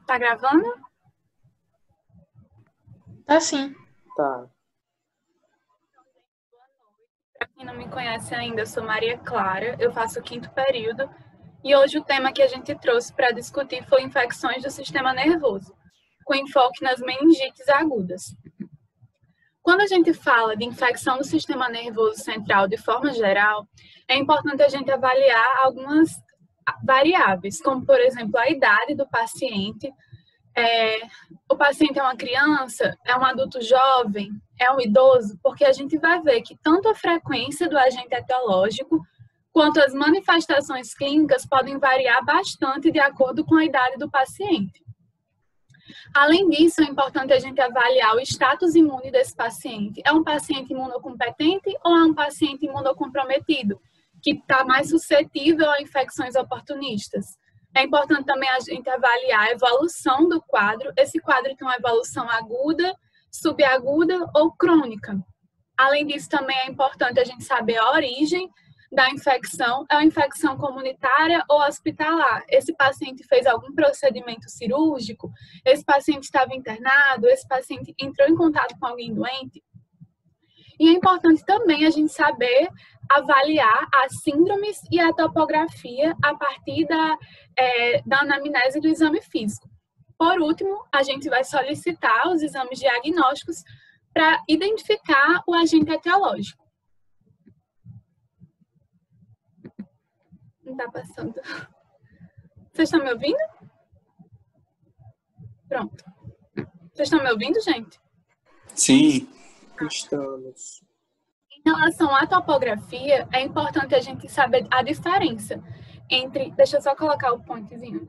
Tá gravando? Tá sim. Tá. Para quem não me conhece ainda, eu sou Maria Clara, eu faço o 5º período e hoje o tema que a gente trouxe para discutir foi infecções do sistema nervoso, com enfoque nas meningites agudas. Quando a gente fala de infecção do sistema nervoso central de forma geral, é importante a gente avaliar algumas variáveis, como, por exemplo, a idade do paciente. O paciente é uma criança, é um adulto jovem, é um idoso, porque a gente vai ver que tanto a frequência do agente etiológico quanto as manifestações clínicas podem variar bastante de acordo com a idade do paciente. Além disso, é importante a gente avaliar o status imune desse paciente. É um paciente imunocompetente ou é um paciente imunocomprometido, que está mais suscetível a infecções oportunistas? É importante também a gente avaliar a evolução do quadro. Esse quadro tem uma evolução aguda, subaguda ou crônica. Além disso, também é importante a gente saber a origem da infecção. É uma infecção comunitária ou hospitalar? Esse paciente fez algum procedimento cirúrgico? Esse paciente estava internado? Esse paciente entrou em contato com alguém doente? E é importante também a gente saber avaliar as síndromes e a topografia a partir da anamnese do exame físico. Por último, a gente vai solicitar os exames diagnósticos para identificar o agente etiológico. Não está passando. Vocês estão me ouvindo? Pronto. Vocês estão me ouvindo, gente? Sim. Estamos. Em relação à topografia, é importante a gente saber a diferença entre... Deixa eu só colocar o pontzinho.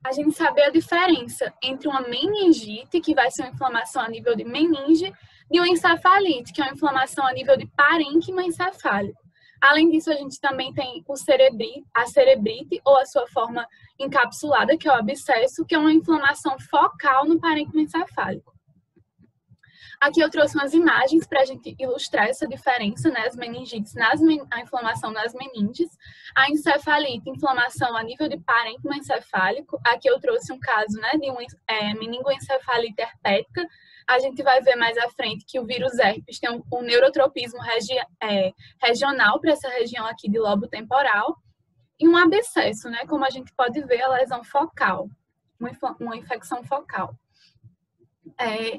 A gente saber a diferença entre uma meningite, que vai ser uma inflamação a nível de meninge, e uma encefalite, que é uma inflamação a nível de parênquima encefálico. Além disso, a gente também tem a cerebrite, ou a sua forma encapsulada, que é o abscesso, que é uma inflamação focal no parênquima encefálico. Aqui eu trouxe umas imagens para a gente ilustrar essa diferença, né? As meningites, a inflamação nas meninges. A encefalite, inflamação a nível de parênquima encefálico. Aqui eu trouxe um caso, né, de meningoencefalite herpética. A gente vai ver mais à frente que o vírus herpes tem um neurotropismo regional para essa região aqui de lobo temporal. E um abscesso, né? Como a gente pode ver, a lesão focal, uma infecção focal.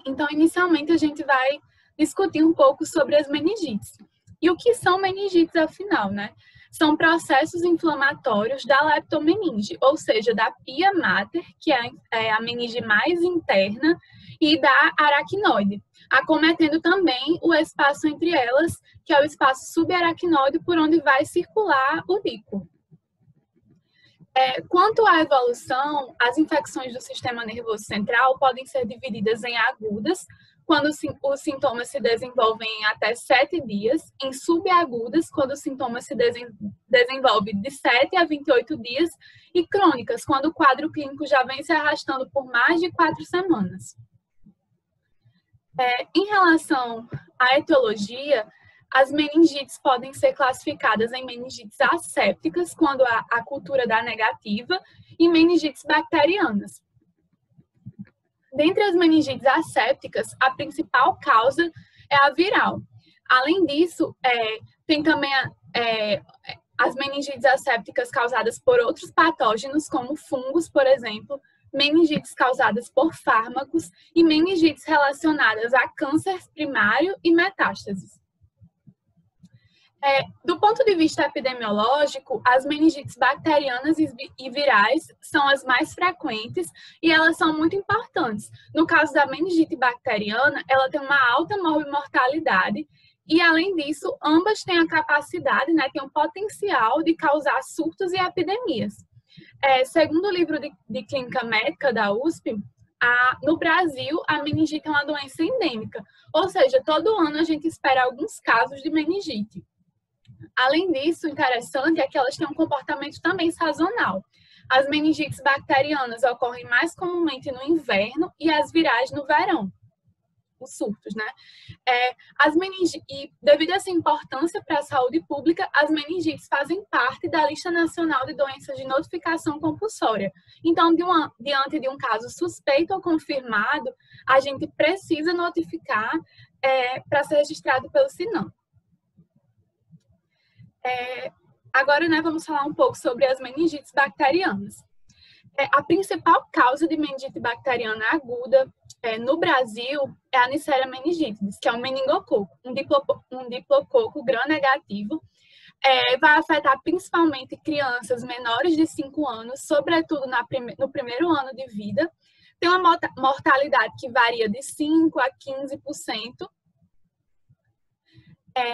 Então, inicialmente, a gente vai discutir um pouco sobre as meningites. E o que são meningites, afinal, né? São processos inflamatórios da leptomeninge, ou seja, da pia mater, que é a meninge mais interna, e da aracnoide, acometendo também o espaço entre elas, que é o espaço subaracnoide, por onde vai circular o líquido. Quanto à evolução, as infecções do sistema nervoso central podem ser divididas em agudas, quando os sintomas se desenvolvem em até 7 dias, em subagudas, quando os sintomas se desenvolvem de 7 a 28 dias, e crônicas, quando o quadro clínico já vem se arrastando por mais de 4 semanas. Em relação à etiologia, as meningites podem ser classificadas em meningites assépticas, quando a cultura dá negativa, e meningites bacterianas. Dentre as meningites assépticas, a principal causa é a viral. Além disso, tem também as meningites assépticas causadas por outros patógenos, como fungos, por exemplo, meningites causadas por fármacos e meningites relacionadas a câncer primário e metástases. Do ponto de vista epidemiológico, as meningites bacterianas e virais são as mais frequentes e elas são muito importantes. No caso da meningite bacteriana, ela tem uma alta morbimortalidade e, além disso, ambas têm a capacidade, né, têm o potencial de causar surtos e epidemias. Segundo o livro de clínica médica da USP, no Brasil, a meningite é uma doença endêmica, ou seja, todo ano a gente espera alguns casos de meningite. Além disso, o interessante é que elas têm um comportamento também sazonal. As meningites bacterianas ocorrem mais comumente no inverno e as virais no verão. os surtos, né? E devido a essa importância para a saúde pública, as meningites fazem parte da lista nacional de doenças de notificação compulsória. Então, diante de um caso suspeito ou confirmado, a gente precisa notificar para ser registrado pelo SINAM. Agora, né, vamos falar um pouco sobre as meningites bacterianas. A principal causa de meningite bacteriana aguda no Brasil é a Neisseria meningitidis, que é um meningococo, um diplococo gram-negativo. Vai afetar principalmente crianças menores de 5 anos, sobretudo no primeiro ano de vida. Tem uma mortalidade que varia de 5% a 15%.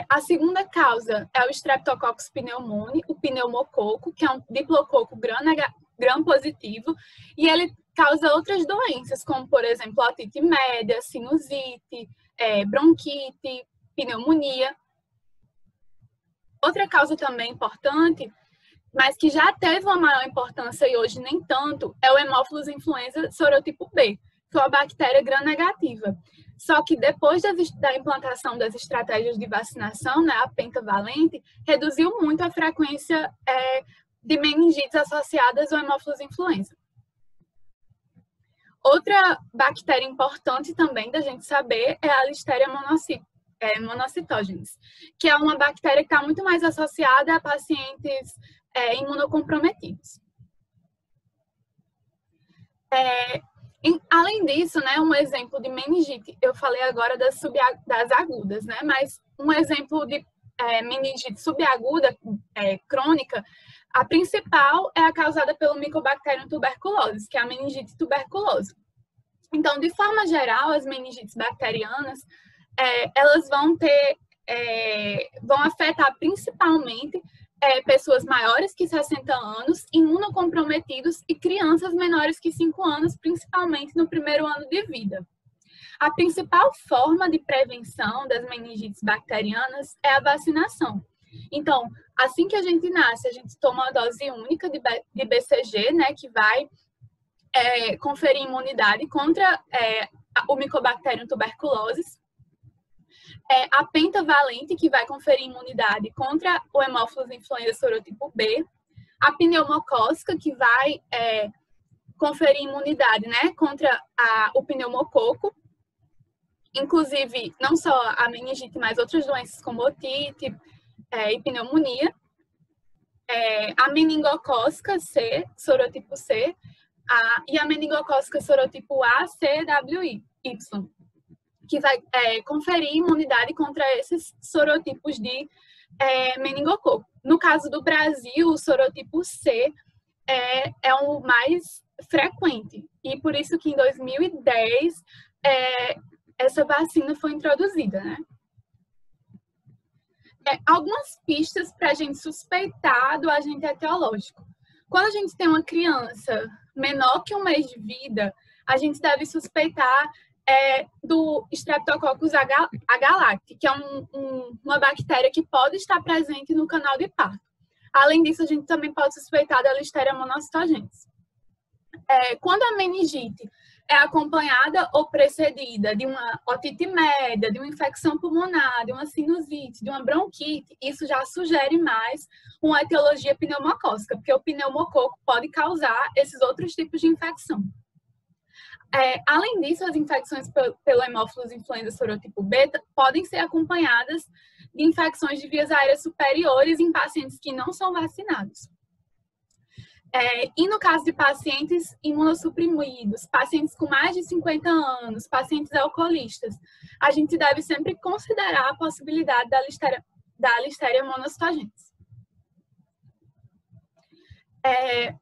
A segunda causa é o Streptococcus pneumoniae, o pneumococo, que é um diplococo gram-positivo, e ele causa outras doenças, como, por exemplo, otite média, sinusite, bronquite, pneumonia. Outra causa também importante, mas que já teve uma maior importância e hoje nem tanto, é o Haemophilus influenza sorotipo B, que é uma bactéria gram-negativa. Só que depois da implantação das estratégias de vacinação, né, a pentavalente, reduziu muito a frequência de meningites associadas ao Haemophilus influenza. Outra bactéria importante também da gente saber é a Listeria monocytogenes, que é uma bactéria que está muito mais associada a pacientes imunocomprometidos. Além disso, né, um exemplo de meningite, eu falei agora das agudas, né, mas um exemplo de meningite subaguda crônica, a principal é a causada pelo Mycobacterium tuberculosis, que é a meningite tuberculosa. Então, de forma geral, as meningites bacterianas, elas vão afetar principalmente pessoas maiores que 60 anos, imunocomprometidos e crianças menores que 5 anos, principalmente no primeiro ano de vida. A principal forma de prevenção das meningites bacterianas é a vacinação. Então, assim que a gente nasce, a gente toma uma dose única de BCG, né, que vai conferir imunidade contra o Mycobacterium tuberculosis. A pentavalente, que vai conferir imunidade contra o Haemophilus influenza sorotipo B, a pneumocócica, que vai conferir imunidade, né, contra o pneumococo, inclusive não só a meningite, mas outras doenças como otite e pneumonia, a meningocócica C, sorotipo C, e a meningocócica sorotipo A, CWY, que vai conferir imunidade contra esses sorotipos de meningococo. No caso do Brasil, o sorotipo C é o mais frequente, e por isso que em 2010 essa vacina foi introduzida, né? Algumas pistas para a gente suspeitar do agente etiológico. Quando a gente tem uma criança menor que 1 mês de vida, a gente deve suspeitar do Streptococcus agalacti, que é uma bactéria que pode estar presente no canal de parto. Além disso, a gente também pode suspeitar da Listeria monocytogenes. Quando a meningite é acompanhada ou precedida de uma otite média, de uma infecção pulmonar, de uma sinusite, de uma bronquite, isso já sugere mais uma etiologia pneumocócica, porque o pneumococo pode causar esses outros tipos de infecção. Além disso, as infecções pelo Haemophilus influenza sorotipo B podem ser acompanhadas de infecções de vias aéreas superiores em pacientes que não são vacinados. E no caso de pacientes imunossuprimidos, pacientes com mais de 50 anos, pacientes alcoolistas, a gente deve sempre considerar a possibilidade da Listeria monocytogenes.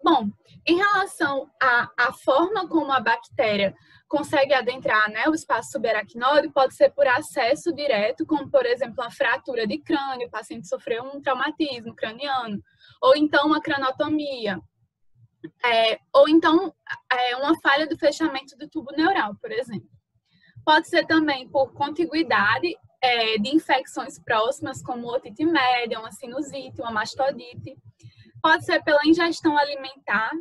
Bom, em relação à forma como a bactéria consegue adentrar, né, o espaço subaracnóide, pode ser por acesso direto, como, por exemplo, uma fratura de crânio, o paciente sofreu um traumatismo craniano, ou então uma cranotomia, ou então uma falha do fechamento do tubo neural, por exemplo. Pode ser também por contiguidade de infecções próximas, como otite média, uma sinusite, uma mastodite. Pode ser pela ingestão alimentar,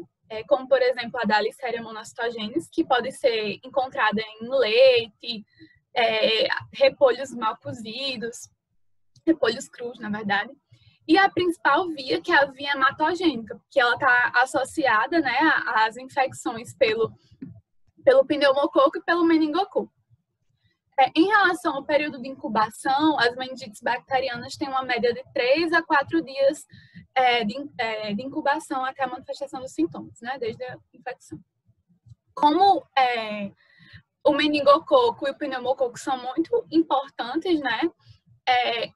como, por exemplo, a da Listeria monocytogenes, que pode ser encontrada em leite, repolhos mal cozidos, repolhos crus, na verdade. E a principal via, que é a via hematogênica, que ela está associada, né, às infecções pelo pneumococo e pelo meningococo. Em relação ao período de incubação, as meningites bacterianas têm uma média de 3 a 4 dias de incubação até a manifestação dos sintomas, né, desde a infecção. Como o meningococo e o pneumococo são muito importantes, né,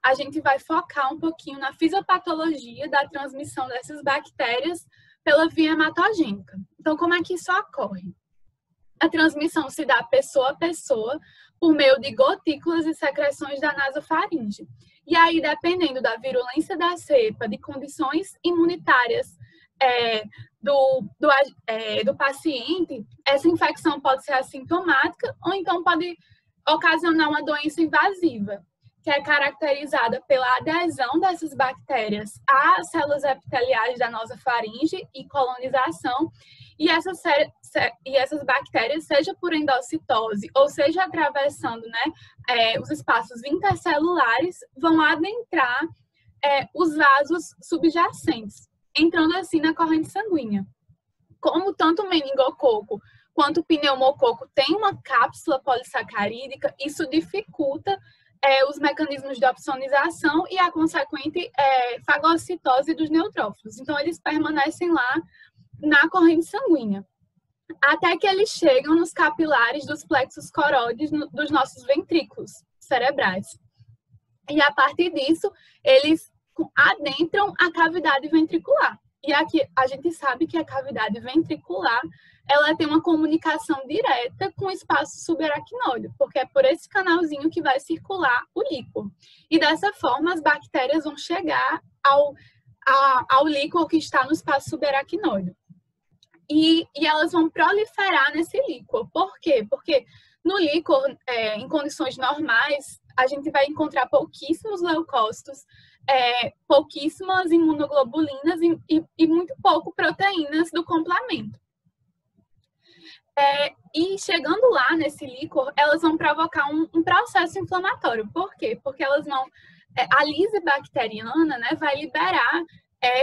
a gente vai focar um pouquinho na fisiopatologia da transmissão dessas bactérias pela via hematogênica. Então, como é que isso ocorre? A transmissão se dá pessoa a pessoa por meio de gotículas e secreções da nasofaringe. E aí, dependendo da virulência da cepa, de condições imunitárias do paciente, essa infecção pode ser assintomática ou então pode ocasionar uma doença invasiva, que é caracterizada pela adesão dessas bactérias às células epiteliais da nasofaringe e colonização, e essas bactérias, seja por endocitose ou seja atravessando, né, os espaços intercelulares, vão adentrar os vasos subjacentes, entrando assim na corrente sanguínea. Como tanto o meningococo quanto o pneumococo tem uma cápsula polissacarídica, isso dificulta os mecanismos de opsonização e a consequente fagocitose dos neutrófilos. Então, eles permanecem lá na corrente sanguínea, até que eles chegam nos capilares dos plexos coróides dos nossos ventrículos cerebrais. E, a partir disso, eles adentram a cavidade ventricular. E aqui a gente sabe que a cavidade ventricular ela tem uma comunicação direta com o espaço subaracnoide, porque é por esse canalzinho que vai circular o líquor. E dessa forma, as bactérias vão chegar ao líquor que está no espaço subaracnoide. E elas vão proliferar nesse líquor. Por quê? Porque no líquor, em condições normais, a gente vai encontrar pouquíssimos leucócitos, pouquíssimas imunoglobulinas e muito pouco proteínas do complemento. E chegando lá nesse líquor, elas vão provocar um processo inflamatório. Por quê? Porque elas vão... a lise bacteriana, né, vai liberar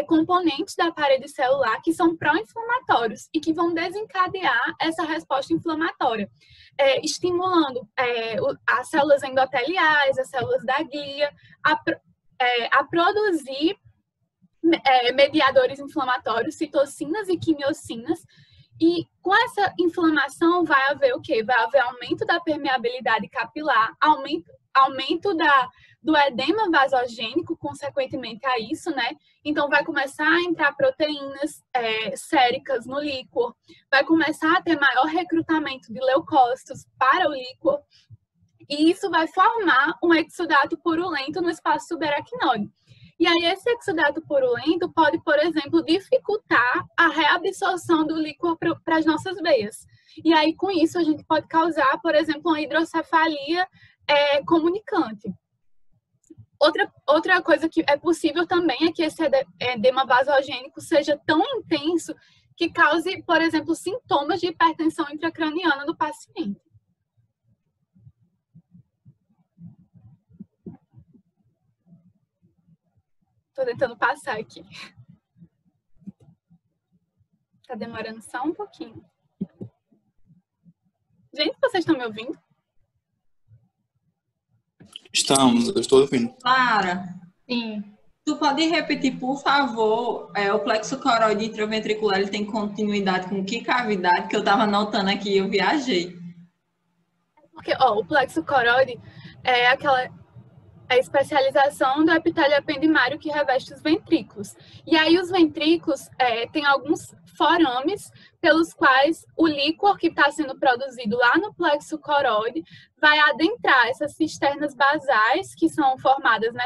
componentes da parede celular que são pró-inflamatórios e que vão desencadear essa resposta inflamatória, estimulando as células endoteliais, as células da glia, a produzir mediadores inflamatórios, citocinas e quimiocinas. E com essa inflamação vai haver o quê? Vai haver aumento da permeabilidade capilar, aumento do edema vasogênico, consequentemente a isso, né? Então, vai começar a entrar proteínas séricas no líquor, vai começar a ter maior recrutamento de leucócitos para o líquor, e isso vai formar um exudato purulento no espaço subaracnoide. E aí, esse exudato purulento pode, por exemplo, dificultar a reabsorção do líquor para as nossas veias. E aí, com isso, a gente pode causar, por exemplo, uma hidrocefalia comunicante. Outra coisa que é possível também é que esse edema vasogênico seja tão intenso que cause, por exemplo, sintomas de hipertensão intracraniana do paciente. Estou tentando passar aqui. Está demorando só um pouquinho. Gente, vocês estão me ouvindo? Estamos, eu estou ouvindo. Clara, Sim. tu pode repetir, por favor, o plexo coroide intraventricular ele tem continuidade com que cavidade? Que eu estava anotando aqui e eu viajei. Porque, o plexo coroide é a especialização do epitélio ependimário que reveste os ventrículos. E aí os ventrículos têm alguns forames pelos quais o líquor que está sendo produzido lá no plexo coroide vai adentrar essas cisternas basais que são formadas, né,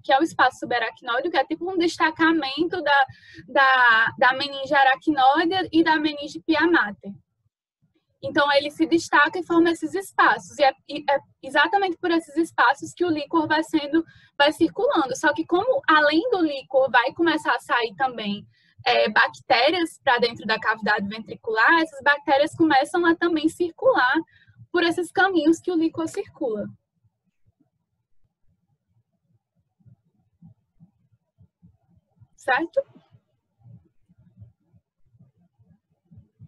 que é o espaço subaracnoide, que é tipo um destacamento da meninge aracnoide e da meninge pia mater. Então, ele se destaca e forma esses espaços. E é exatamente por esses espaços que o líquor vai circulando. Só que como, além do líquor, vai começar a sair também bactérias para dentro da cavidade ventricular, essas bactérias começam a também circular por esses caminhos que o líquor circula. Certo?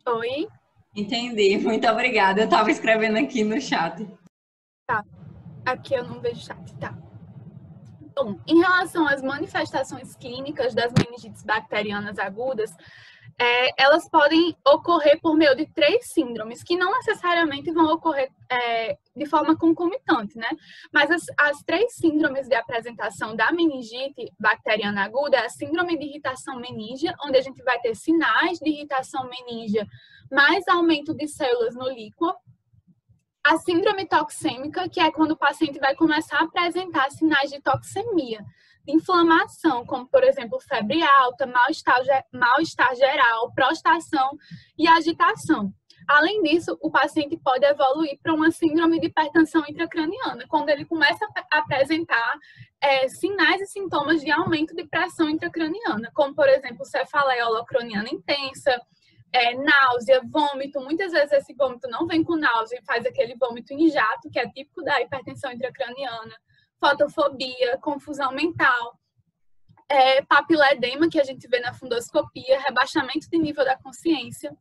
Oi? Entendi, muito obrigada. Eu estava escrevendo aqui no chat. Tá. Aqui eu não vejo chat, tá. Bom, em relação às manifestações clínicas das meningites bacterianas agudas, elas podem ocorrer por meio de 3 síndromes, que não necessariamente vão ocorrer de forma concomitante, né? Mas as 3 síndromes de apresentação da meningite bacteriana aguda é a síndrome de irritação meníngea, onde a gente vai ter sinais de irritação meníngea, mais aumento de células no líquor. A síndrome toxêmica, que é quando o paciente vai começar a apresentar sinais de toxemia, de inflamação, como, por exemplo, febre alta, mal-estar geral, prostração e agitação. Além disso, o paciente pode evoluir para uma síndrome de hipertensão intracraniana, quando ele começa a apresentar sinais e sintomas de aumento de pressão intracraniana, como, por exemplo, cefaleia holocroniana intensa, náusea, vômito. Muitas vezes esse vômito não vem com náusea e faz aquele vômito em jato, que é típico da hipertensão intracraniana, fotofobia, confusão mental, papiledema, que a gente vê na fundoscopia, rebaixamento de nível da consciência.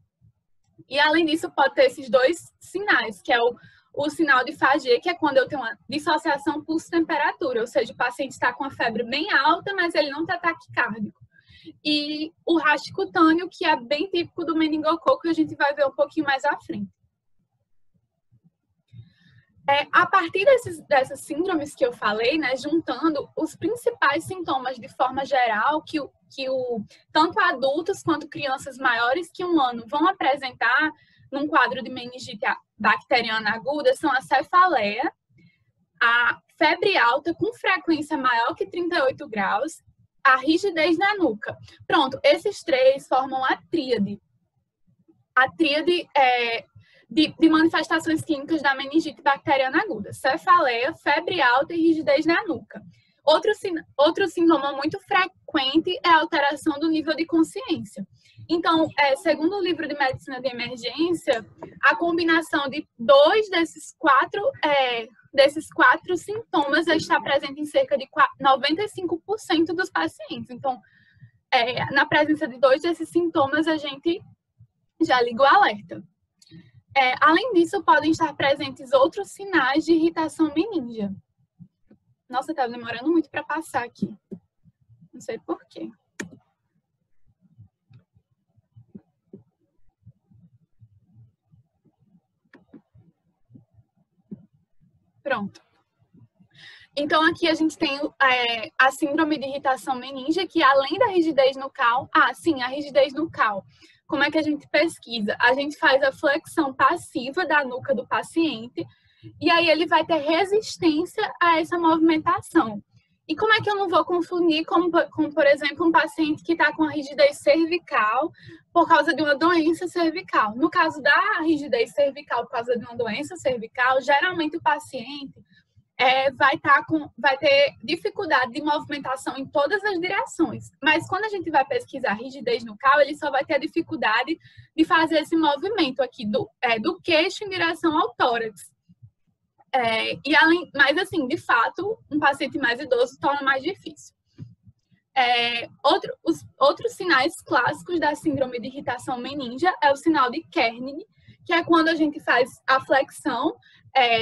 E, além disso, pode ter esses 2 sinais, que é o sinal de Faget, que é quando eu tenho uma dissociação pulso-temperatura, ou seja, o paciente está com a febre bem alta, mas ele não está taquicárdico. E o rash cutâneo, que é bem típico do meningococo, que a gente vai ver um pouquinho mais à frente. A partir dessas síndromes que eu falei, né, juntando os principais sintomas de forma geral que tanto adultos quanto crianças maiores que 1 ano vão apresentar num quadro de meningite bacteriana aguda, são a cefaleia, a febre alta com frequência maior que 38 graus, a rigidez na nuca. Pronto, esses 3 formam a tríade. A tríade de manifestações clínicas da meningite bacteriana aguda: cefaleia, febre alta e rigidez na nuca. Outro sintoma muito frequente é a alteração do nível de consciência. Então, segundo o livro de medicina de emergência, a combinação de 2 desses 4 sintomas já está presente em cerca de 95% dos pacientes. Então, na presença de 2 desses sintomas, a gente já liga o alerta. Além disso, podem estar presentes outros sinais de irritação meníngea. Nossa, tá demorando muito para passar aqui. Não sei por quê. Pronto. Então, aqui a gente tem a síndrome de irritação meníngea, que além da rigidez nucal... sim, a rigidez nucal. Como é que a gente pesquisa? A gente faz a flexão passiva da nuca do paciente e aí ele vai ter resistência a essa movimentação. E como é que eu não vou confundir com por exemplo, um paciente que está com a rigidez cervical por causa de uma doença cervical? No caso da rigidez cervical por causa de uma doença cervical, geralmente o paciente vai ter dificuldade de movimentação em todas as direções. Mas quando a gente vai pesquisar rigidez nucal, ele só vai ter a dificuldade de fazer esse movimento aqui do queixo em direção ao tórax. Mas assim, de fato, um paciente mais idoso torna mais difícil. Outros sinais clássicos da síndrome de irritação meníngea é o sinal de Kernig, que é quando a gente faz a flexão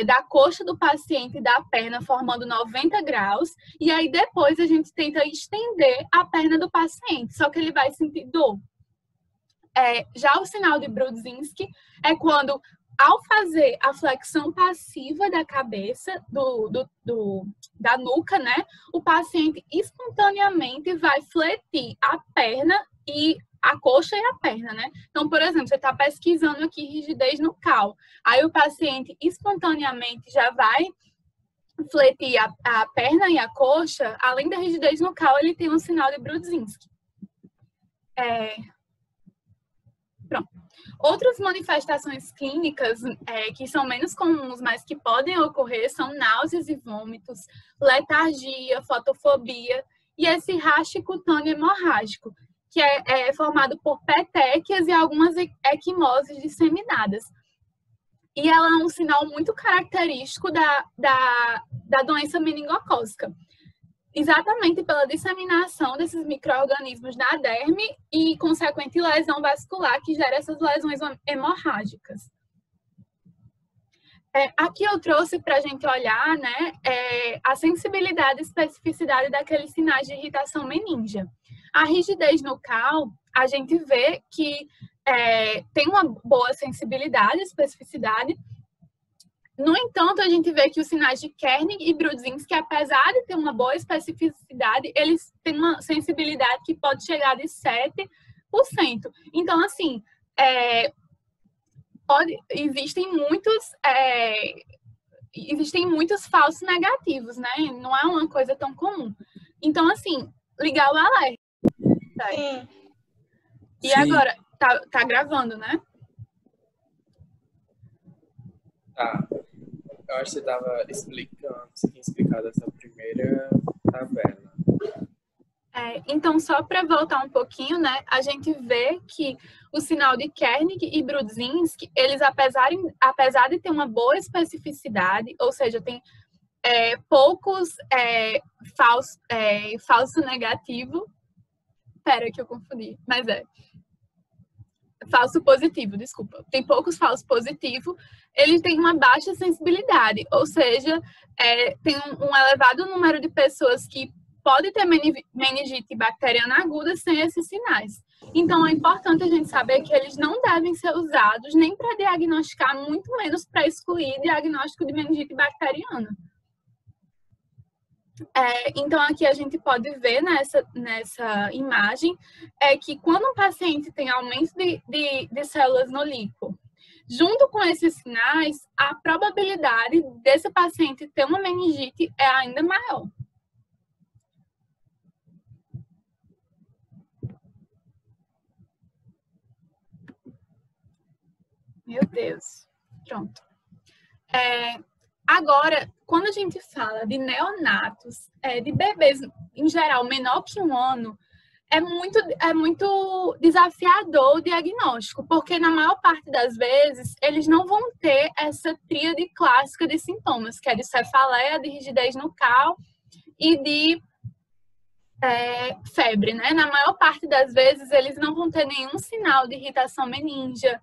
da coxa do paciente e da perna, formando 90 graus, e aí depois a gente tenta estender a perna do paciente, só que ele vai sentir dor. Já o sinal de Brudzinski é quando, ao fazer a flexão passiva da cabeça, da nuca, né, o paciente espontaneamente vai fletir a perna e a coxa e a perna, né? Então, por exemplo, você está pesquisando aqui rigidez nucal, aí o paciente espontaneamente já vai fletir a perna e a coxa. Além da rigidez nucal, ele tem um sinal de Brudzinski. Pronto. Outras manifestações clínicas que são menos comuns, mas que podem ocorrer, são náuseas e vômitos, letargia, fotofobia e esse rash cutâneo hemorrágico, que é formado por petequias e algumas equimoses disseminadas. E ela é um sinal muito característico da doença meningocócica, exatamente pela disseminação desses micro-organismos na derme e consequente lesão vascular que gera essas lesões hemorrágicas. Aqui eu trouxe para a gente olhar, né, a sensibilidade e especificidade daqueles sinais de irritação meníngia. A rigidez nucal, a gente vê que tem uma boa sensibilidade e especificidade. No entanto, a gente vê que os sinais de Kernig e Brudzinski, apesar de ter uma boa especificidade, eles têm uma sensibilidade que pode chegar de 7%. Então, assim, existem muitos falsos negativos, né? Não é uma coisa tão comum. Então, assim, ligar o alerta. Sim. E agora, tá gravando, né? Tá. Eu acho que você estava explicando, você tinha explicado essa primeira tabela. Então, só para voltar um pouquinho, né, a gente vê que o sinal de Kernig e Brudzinski, eles, apesar de ter uma boa especificidade, ou seja, tem poucos falso negativo, espera que eu confundi, mas falso positivo, desculpa. Tem poucos falsos positivos, ele tem uma baixa sensibilidade, ou seja, tem um elevado número de pessoas que podem ter meningite bacteriana aguda sem esses sinais. Então, é importante a gente saber que eles não devem ser usados nem para diagnosticar, muito menos para excluir diagnóstico de meningite bacteriana. Então, aqui a gente pode ver nessa imagem que quando um paciente tem aumento de células no líquido, junto com esses sinais, a probabilidade desse paciente ter uma meningite é ainda maior. Meu Deus. Pronto. Agora, quando a gente fala de neonatos, de bebês em geral menor que 1 ano, é muito desafiador o diagnóstico, porque na maior parte das vezes eles não vão ter essa tríade clássica de sintomas, que é de cefaleia, de rigidez nucal e de febre, né? Na maior parte das vezes eles não vão ter nenhum sinal de irritação meníngia,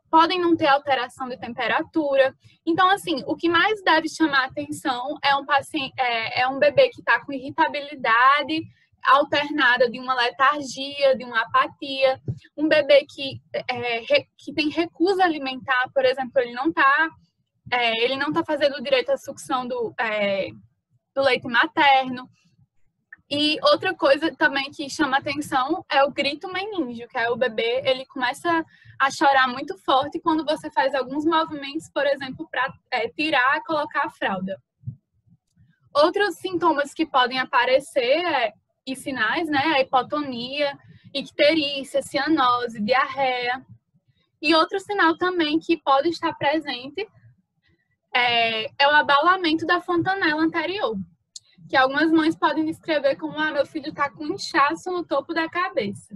podem não ter alteração de temperatura. Então, assim, o que mais deve chamar atenção é um bebê que está com irritabilidade alternada de uma letargia, de uma apatia, um bebê que tem recusa alimentar, por exemplo, ele não está fazendo direito à sucção do leite materno. E outra coisa também que chama atenção é o grito meníngeo, que é o bebê, ele começa a chorar muito forte quando você faz alguns movimentos, por exemplo, para tirar e colocar a fralda. Outros sintomas que podem aparecer e sinais, né, a hipotonia, icterícia, cianose, diarreia. E outro sinal também que pode estar presente é o abalamento da fontanela anterior, que algumas mães podem descrever como meu filho está com inchaço no topo da cabeça.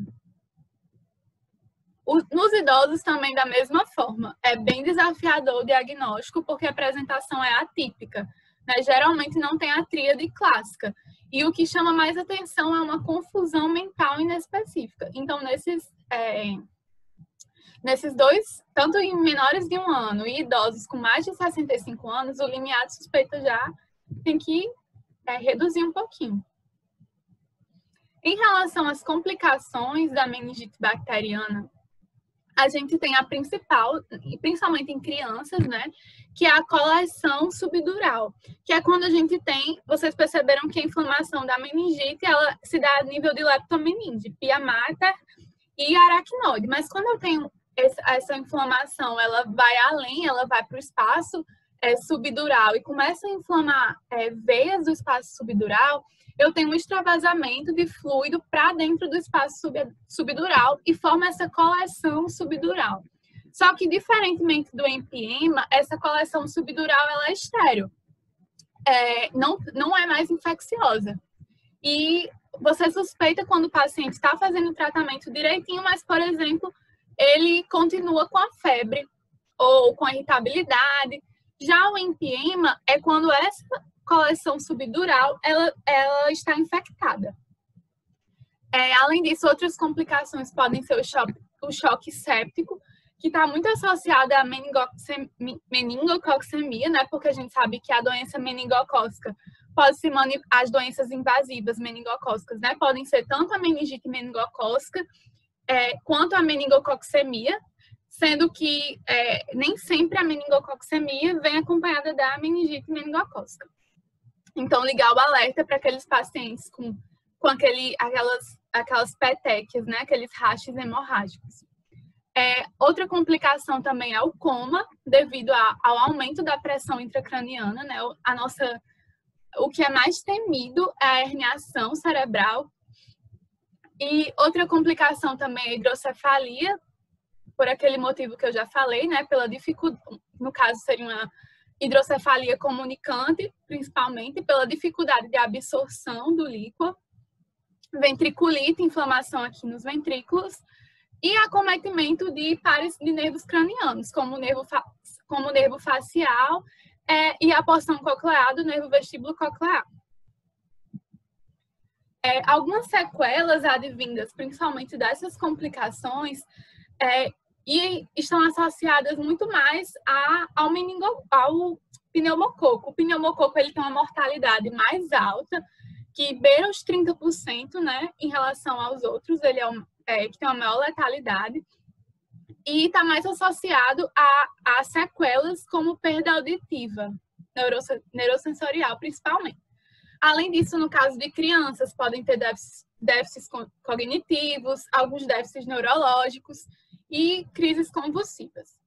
Nos idosos também da mesma forma. É bem desafiador o diagnóstico porque a apresentação é atípica, né? Geralmente não tem a tríade clássica. E o que chama mais atenção é uma confusão mental inespecífica. Então, nesses dois, tanto em menores de 1 ano e idosos com mais de 65 anos, o limiar de suspeita já tem que reduzir um pouquinho. Em relação às complicações da meningite bacteriana, a gente tem a principal, principalmente em crianças, né, que é a coleção subdural, que é quando a gente tem, vocês perceberam que a inflamação da meningite, ela se dá a nível de leptomeningite, pia mater e aracnoide, mas quando eu tenho essa inflamação, ela vai além, ela vai para o espaço subdural e começa a inflamar veias do espaço subdural, eu tenho um extravasamento de fluido para dentro do espaço subdural e forma essa coleção subdural. Só que, diferentemente do empiema, essa coleção subdural ela é estéril. Não é mais infecciosa. E você suspeita quando o paciente está fazendo o tratamento direitinho, mas, por exemplo, ele continua com a febre ou com irritabilidade. Já o empiema é quando essa coleção subdural ela está infectada. Além disso, outras complicações podem ser o choque séptico, que está muito associado à meningococcemia, né? Porque a gente sabe que a doença meningocócica pode ser as doenças invasivas meningocócicas, né? Podem ser tanto a meningite meningocócica quanto a meningococcemia, sendo que nem sempre a meningococcemia vem acompanhada da meningite meningocócica. Então, ligar o alerta para aqueles pacientes com aquelas petequias, né? Aqueles rachos hemorrágicos. Outra complicação também é o coma, devido ao aumento da pressão intracraniana, né? O que é mais temido é a herniação cerebral. E outra complicação também é a hidrocefalia, por aquele motivo que eu já falei, né? Pela dificuldade, no caso seria uma hidrocefalia comunicante, principalmente pela dificuldade de absorção do líquido, ventriculite, inflamação aqui nos ventrículos, e acometimento de pares de nervos cranianos, como o nervo facial e a porção coclear do nervo vestíbulo coclear. Algumas sequelas advindas, principalmente dessas complicações, e estão associadas muito mais ao pneumococo. O pneumococo ele tem uma mortalidade mais alta, que beira os 30%, né, em relação aos outros, ele que tem uma maior letalidade, e está mais associado a sequelas como perda auditiva, neurosensorial principalmente. Além disso, no caso de crianças, podem ter déficits cognitivos, alguns déficits neurológicos e crises convulsivas.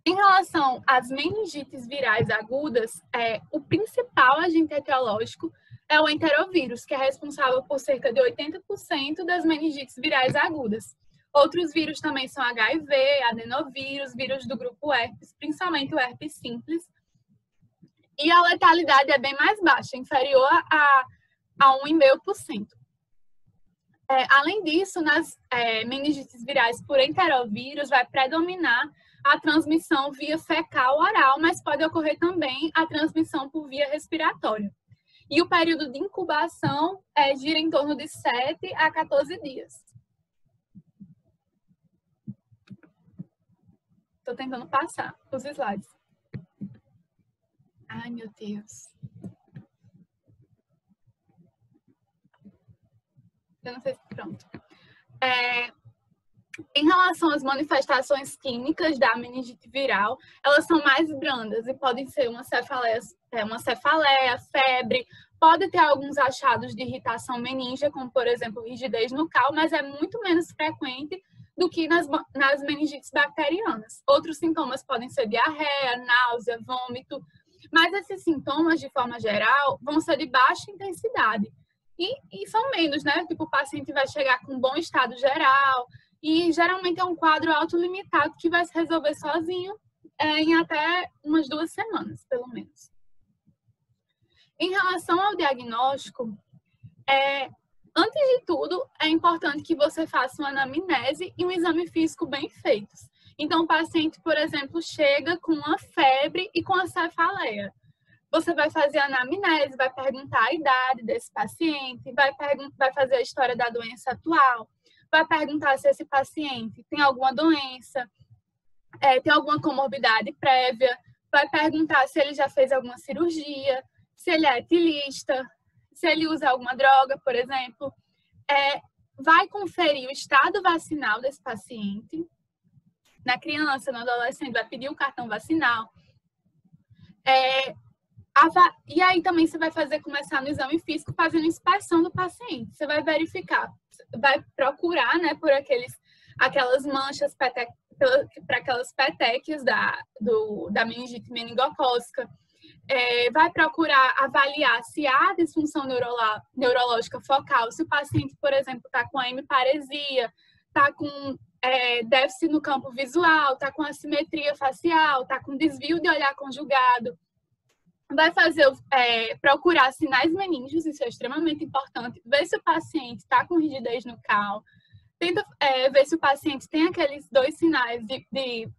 Em relação às meningites virais agudas, o principal agente etiológico é o enterovírus, que é responsável por cerca de 80% das meningites virais agudas. Outros vírus também são HIV, adenovírus, vírus do grupo herpes, principalmente o herpes simples. E a letalidade é bem mais baixa, inferior a 1,5%. Além disso, nas meningites virais por enterovírus vai predominar a transmissão via fecal-oral, mas pode ocorrer também a transmissão por via respiratória. E o período de incubação gira em torno de 7 a 14 dias. Estou tentando passar os slides. Ai, meu Deus. Eu não sei se pronto. Em relação às manifestações clínicas da meningite viral, elas são mais brandas e podem ser uma cefaleia, febre, pode ter alguns achados de irritação meníngea, como, por exemplo, rigidez nucal, mas é muito menos frequente do que nas meningites bacterianas. Outros sintomas podem ser diarreia, náusea, vômito, mas esses sintomas, de forma geral, vão ser de baixa intensidade. E são menos, né? Tipo, o paciente vai chegar com um bom estado geral e geralmente é um quadro autolimitado que vai se resolver sozinho em até umas 2 semanas, pelo menos. Em relação ao diagnóstico, antes de tudo, é importante que você faça uma anamnese e um exame físico bem feitos. Então, o paciente, por exemplo, chega com uma febre e com a cefaleia. Você vai fazer a anamnese, vai perguntar a idade desse paciente, vai fazer a história da doença atual, vai perguntar se esse paciente tem alguma doença, tem alguma comorbidade prévia, vai perguntar se ele já fez alguma cirurgia, se ele é etilista, se ele usa alguma droga, por exemplo. Vai conferir o estado vacinal desse paciente. Na criança, no adolescente, vai pedir o cartão vacinal. E aí também você vai começar no exame físico fazendo inspeção do paciente. Você vai verificar, vai procurar, né, por aquelas manchas para aquelas petequias da meningite meningocócica. Vai procurar avaliar se há disfunção neurológica focal, se o paciente, por exemplo, está com hemiparesia, está com déficit no campo visual, está com assimetria facial, está com desvio de olhar conjugado. Vai procurar sinais meníngeos, isso é extremamente importante. Ver se o paciente está com rigidez nucal, tenta ver se o paciente tem aqueles 2 sinais de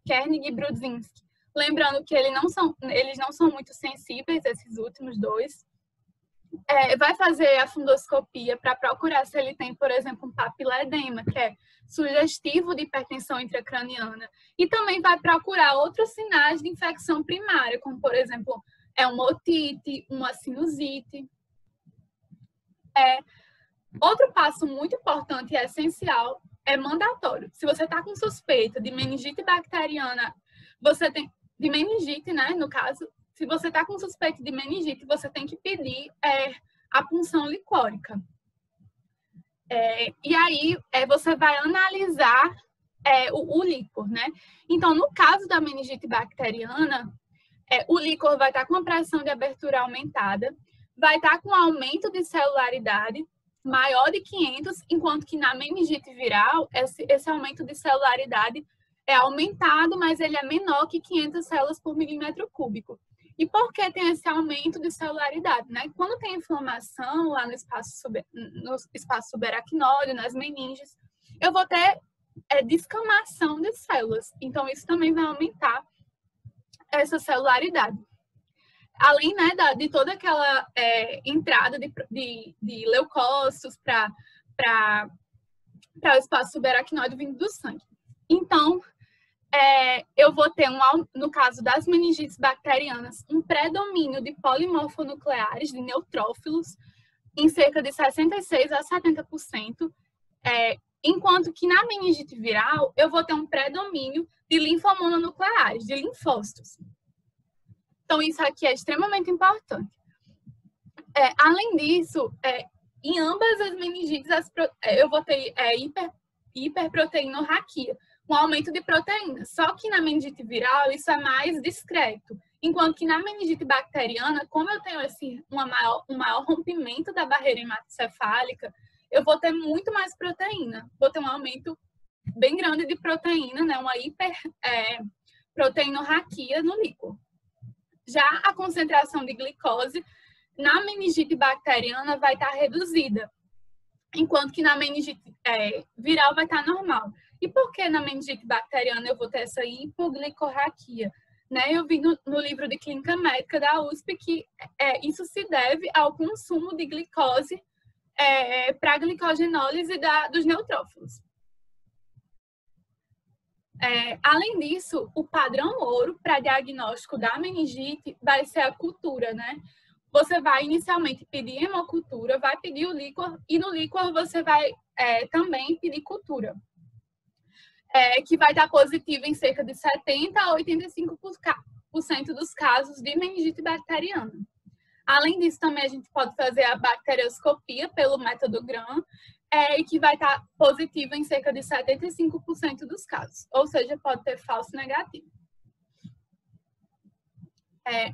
Kernig e Brudzinski. Lembrando que eles não são muito sensíveis, esses últimos 2. Vai fazer a fundoscopia para procurar se ele tem, por exemplo, um papiledema, que é sugestivo de hipertensão intracraniana. E também vai procurar outros sinais de infecção primária, como, por exemplo, uma otite, uma sinusite. Outro passo muito importante e essencial é mandatório. Se você está com suspeita de meningite bacteriana, de meningite, né, no caso, se você está com suspeita de meningite, você tem que pedir a punção licórica. E aí, você vai analisar o líquor, né? Então, no caso da meningite bacteriana, o líquor vai estar com a pressão de abertura aumentada, vai estar com aumento de celularidade maior de 500, enquanto que na meningite viral, esse aumento de celularidade é aumentado, mas ele é menor que 500 células por milímetro cúbico. E por que tem esse aumento de celularidade, né? Quando tem inflamação lá no espaço subaracnóide, nas meninges, eu vou ter descamação de células. Então, isso também vai aumentar essa celularidade. Além, né, de toda aquela entrada de leucócitos para o espaço subaracnóide vindo do sangue. Então, eu vou ter, no caso das meningites bacterianas, um predomínio de polimorfonucleares, de neutrófilos, em cerca de 66% a 70%, enquanto que na meningite viral, eu vou ter um predomínio de linfomononucleares, de linfócitos. Então, isso aqui é extremamente importante. Além disso, em ambas as meningites, eu vou ter hiperproteinorraquia, um aumento de proteína. Só que na meningite viral, isso é mais discreto. Enquanto que na meningite bacteriana, como eu tenho um maior rompimento da barreira hematocefálica, eu vou ter muito mais proteína. Vou ter um aumento bem grande de proteína, né? Uma hiperproteinorraquia no líquor. Já a concentração de glicose na meningite bacteriana vai estar reduzida, enquanto que na meningite viral vai estar normal. E por que na meningite bacteriana eu vou ter essa hipoglicorraquia? Né? Eu vi no livro de Clínica Médica da USP que isso se deve ao consumo de glicose para a glicogenólise dos neutrófilos. Além disso, o padrão ouro para diagnóstico da meningite vai ser a cultura, né? Você vai inicialmente pedir hemocultura, vai pedir o líquor, e no líquor você vai também pedir cultura, que vai estar positivo em cerca de 70% a 85% dos casos de meningite bacteriana. Além disso, também a gente pode fazer a bacterioscopia pelo método Gram, e que vai estar positivo em cerca de 75% dos casos, ou seja, pode ter falso negativo.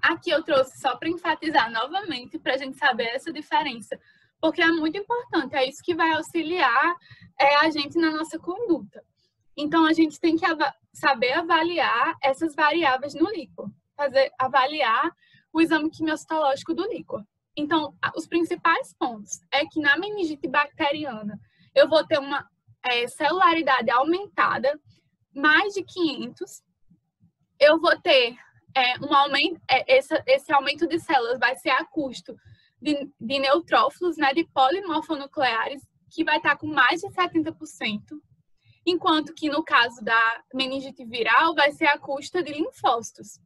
Aqui eu trouxe só para enfatizar novamente, para a gente saber essa diferença, porque é muito importante, é isso que vai auxiliar a gente na nossa conduta. Então, a gente tem que saber avaliar essas variáveis no líquor, avaliar o exame quimiocitológico do líquor. Então, os principais pontos é que na meningite bacteriana eu vou ter uma celularidade aumentada, mais de 500. Eu vou ter um aumento, esse aumento de células vai ser a custo de neutrófilos, né, de polimorfonucleares, que vai estar com mais de 70%, enquanto que no caso da meningite viral vai ser a custa de linfócitos,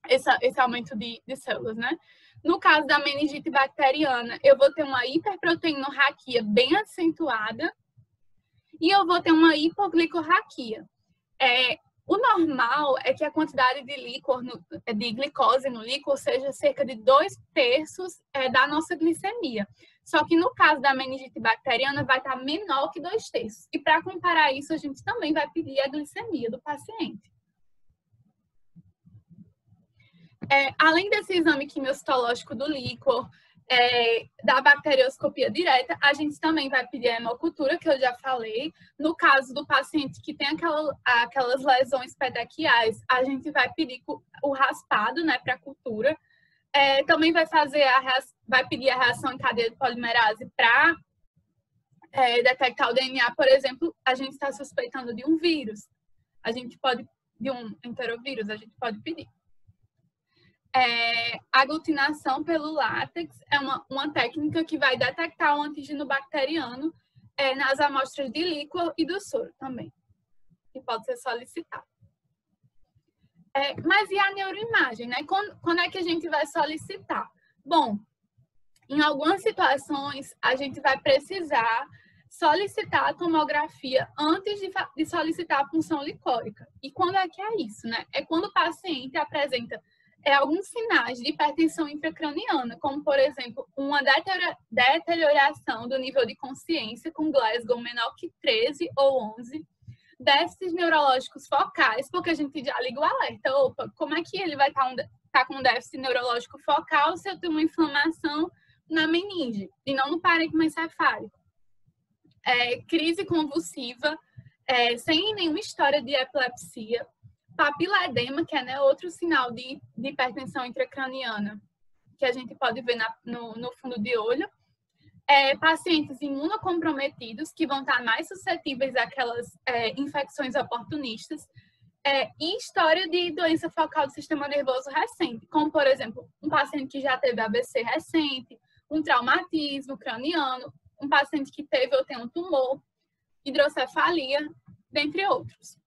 esse aumento de células, né? No caso da meningite bacteriana, eu vou ter uma hiperproteinorraquia bem acentuada e eu vou ter uma hipoglicorraquia. O normal é que a quantidade de glicose no líquor seja cerca de 2/3 da nossa glicemia. Só que no caso da meningite bacteriana vai estar menor que 2/3. E para comparar isso, a gente também vai pedir a glicemia do paciente. Além desse exame quimiocitológico do líquor, da bacterioscopia direta, a gente também vai pedir a hemocultura, que eu já falei. No caso do paciente que tem aquelas lesões petequiais, a gente vai pedir o raspado, né, para cultura. Também vai pedir a reação em cadeia de polimerase para detectar o DNA, por exemplo, a gente está suspeitando de um vírus. A gente pode, de um enterovírus, a gente pode pedir. Aglutinação pelo látex é uma técnica que vai detectar o antígeno bacteriano nas amostras de líquor e do soro também, que pode ser solicitado. Mas e a neuroimagem, né? Quando é que a gente vai solicitar? Bom, em algumas situações, a gente vai precisar solicitar a tomografia antes de solicitar a punção licórica. E quando é que é isso, né? É quando o paciente apresenta alguns sinais de hipertensão intracraniana, como, por exemplo, uma deterioração do nível de consciência com Glasgow menor que 13 ou 11, déficits neurológicos focais, porque a gente já liga o alerta. Opa, como é que ele vai estar com um déficit neurológico focal se eu tenho uma inflamação na meninge e não no parênquima encefálico? Crise convulsiva, sem nenhuma história de epilepsia, papiledema, que é outro sinal de hipertensão intracraniana, que a gente pode ver no fundo de olho. Pacientes imunocomprometidos, que vão estar mais suscetíveis àquelas infecções oportunistas, e história de doença focal do sistema nervoso recente, como, por exemplo, um paciente que já teve AVC recente, um traumatismo craniano, um paciente que teve ou tem um tumor, hidrocefalia, dentre outros.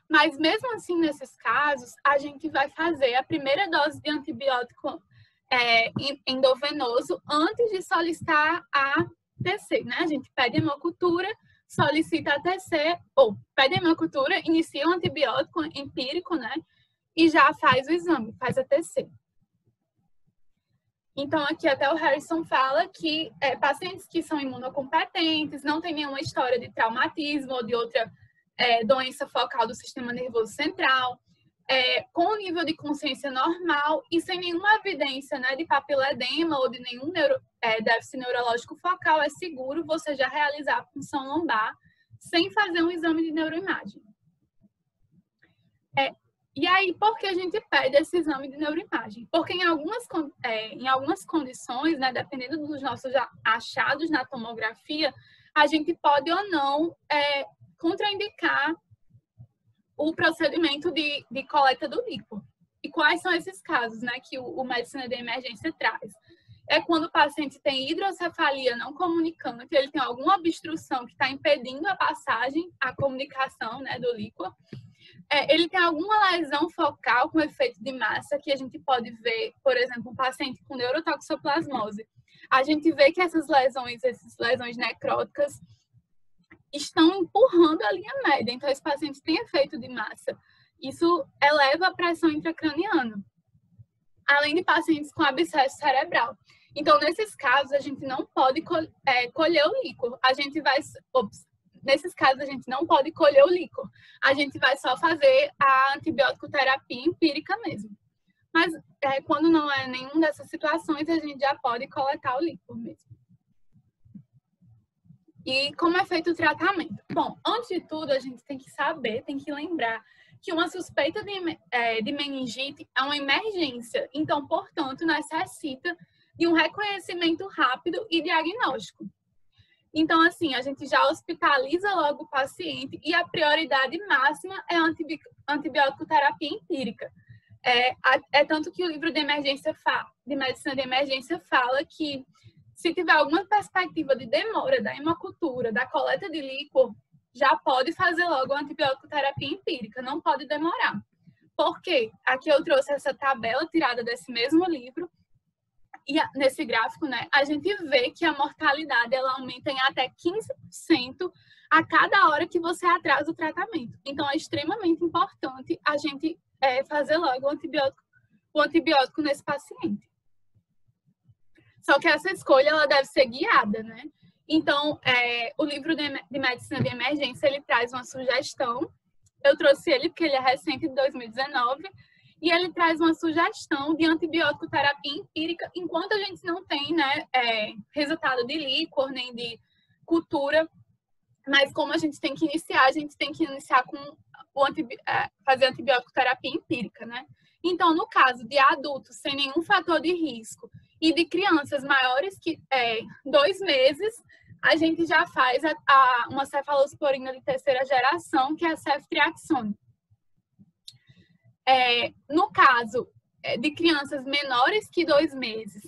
Mas mesmo assim, nesses casos, a gente vai fazer a primeira dose de antibiótico endovenoso antes de solicitar a TC, né? A gente pede hemocultura, solicita a TC, ou pede hemocultura, inicia o antibiótico empírico, né? E já faz o exame, faz a TC. Então, aqui até o Harrison fala que pacientes que são imunocompetentes, não tem nenhuma história de traumatismo ou de outra doença focal do sistema nervoso central, com nível de consciência normal e sem nenhuma evidência, né, de papiledema ou de nenhum déficit neurológico focal, é seguro você já realizar a punção lombar sem fazer um exame de neuroimagem. E aí, por que a gente pede esse exame de neuroimagem? Porque em algumas condições, né, dependendo dos nossos achados na tomografia, a gente pode ou não contraindicar o procedimento de coleta do líquor. E quais são esses casos, né, que o Medicina de Emergência traz? É quando o paciente tem hidrocefalia não comunicante, ele tem alguma obstrução que está impedindo a passagem, a comunicação, né, do líquor. Ele tem alguma lesão focal com efeito de massa, que a gente pode ver, por exemplo, um paciente com neurotoxoplasmose. A gente vê que essas lesões necróticas estão empurrando a linha média, então esse paciente tem efeito de massa. Isso eleva a pressão intracraniana, além de pacientes com abscesso cerebral. Então, nesses casos, a gente não pode colher o líquor. Nesses casos, a gente não pode colher o líquor. A gente vai só fazer a antibiótico terapia empírica mesmo. Mas quando não é nenhuma dessas situações, a gente já pode coletar o líquor mesmo. E como é feito o tratamento? Bom, antes de tudo, a gente tem que saber, tem que lembrar que uma suspeita de meningite é uma emergência. Então, portanto, necessita de um reconhecimento rápido e diagnóstico. Então, assim, a gente já hospitaliza logo o paciente e a prioridade máxima é a antibiótico terapia empírica. Tanto que o livro de Medicina de Emergência fala que se tiver alguma perspectiva de demora da hemocultura, da coleta de líquor, já pode fazer logo a antibiótico terapia empírica, não pode demorar. Por quê? Aqui eu trouxe essa tabela tirada desse mesmo livro, e nesse gráfico, né, a gente vê que a mortalidade ela aumenta em até 15% a cada hora que você atrasa o tratamento. Então, é extremamente importante a gente fazer logo o antibiótico nesse paciente. Só que essa escolha ela deve ser guiada, né? Então, o livro de Medicina de Emergência, ele traz uma sugestão. Eu trouxe ele porque ele é recente, de 2019, e ele traz uma sugestão de antibiótico terapia empírica, enquanto a gente não tem, né, resultado de líquor, nem de cultura. Mas como a gente tem que iniciar com fazer antibiótico terapia empírica, né? Então, no caso de adultos sem nenhum fator de risco e de crianças maiores que 2 meses, a gente já faz uma cefalosporina de terceira geração, que é a ceftriaxone. No caso de crianças menores que 2 meses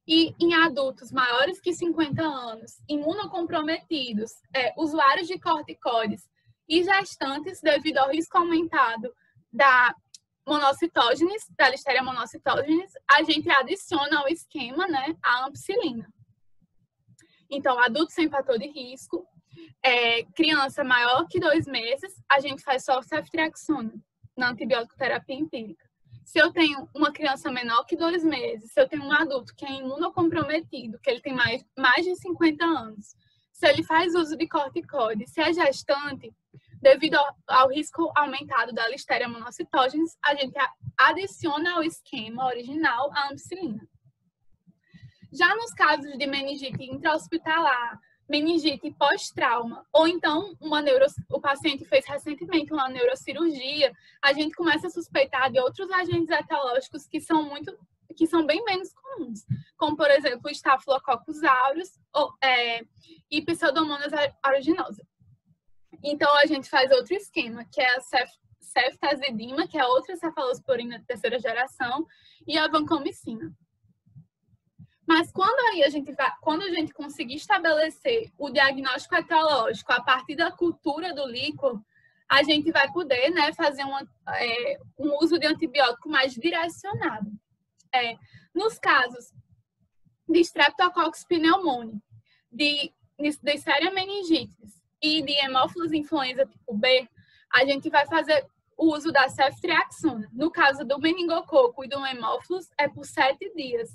e em adultos maiores que 50 anos, imunocomprometidos, usuários de corticoides e gestantes, devido ao risco aumentado da monocitógenes, da Listeria monocitógenes, a gente adiciona ao esquema, né, a ampicilina. Então, adulto sem fator de risco, criança maior que 2 meses, a gente faz só ceftriaxone na antibiótico terapia empírica. Se eu tenho uma criança menor que 2 meses, se eu tenho um adulto que é imunocomprometido, que ele tem mais de 50 anos, se ele faz uso de corticoide, se é gestante, devido ao risco aumentado da Listeria monocitógenes, a gente adiciona ao esquema original a ampicilina. Já nos casos de meningite intra-hospitalar, meningite pós-trauma, ou então o paciente fez recentemente uma neurocirurgia, a gente começa a suspeitar de outros agentes etiológicos que são bem menos comuns, como, por exemplo, o Staphylococcus aureus e Pseudomonas aeruginosa. Então, a gente faz outro esquema, que é a ceftazidima, que é outra cefalosporina de terceira geração, e a vancomicina. Mas quando a gente conseguir estabelecer o diagnóstico etiológico a partir da cultura do líquor, a gente vai poder, né, fazer um uso de antibiótico mais direcionado. Nos casos de Streptococcus pneumoniae, de Neisseria meningitis e de Haemophilus influenza tipo B, a gente vai fazer o uso da ceftriaxona. No caso do meningococo e do Haemophilus, é por 7 dias.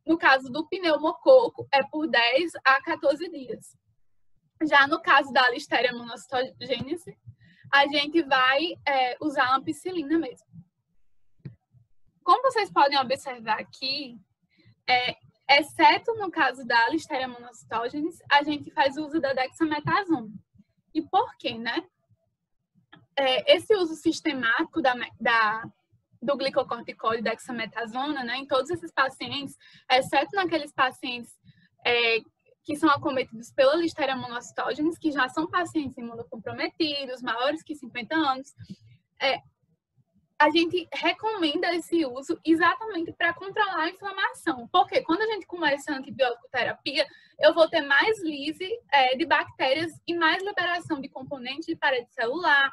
No caso do pneumococo, é por 10 a 14 dias. Já no caso da Listeria monocitogênese, a gente vai usar a ampicilina mesmo. Como vocês podem observar aqui, exceto no caso da Listeria monocitogênese, a gente faz uso da dexametasona. E por quê, né? Esse uso sistemático do glicocorticoide dexametasona, né, em todos esses pacientes, exceto naqueles pacientes que são acometidos pela Listeria monocitogênese, que já são pacientes imunocomprometidos, maiores que 50 anos, a gente recomenda esse uso exatamente para controlar a inflamação. Porque quando a gente começa a antibiótico terapia, eu vou ter mais lise de bactérias e mais liberação de componentes de parede celular,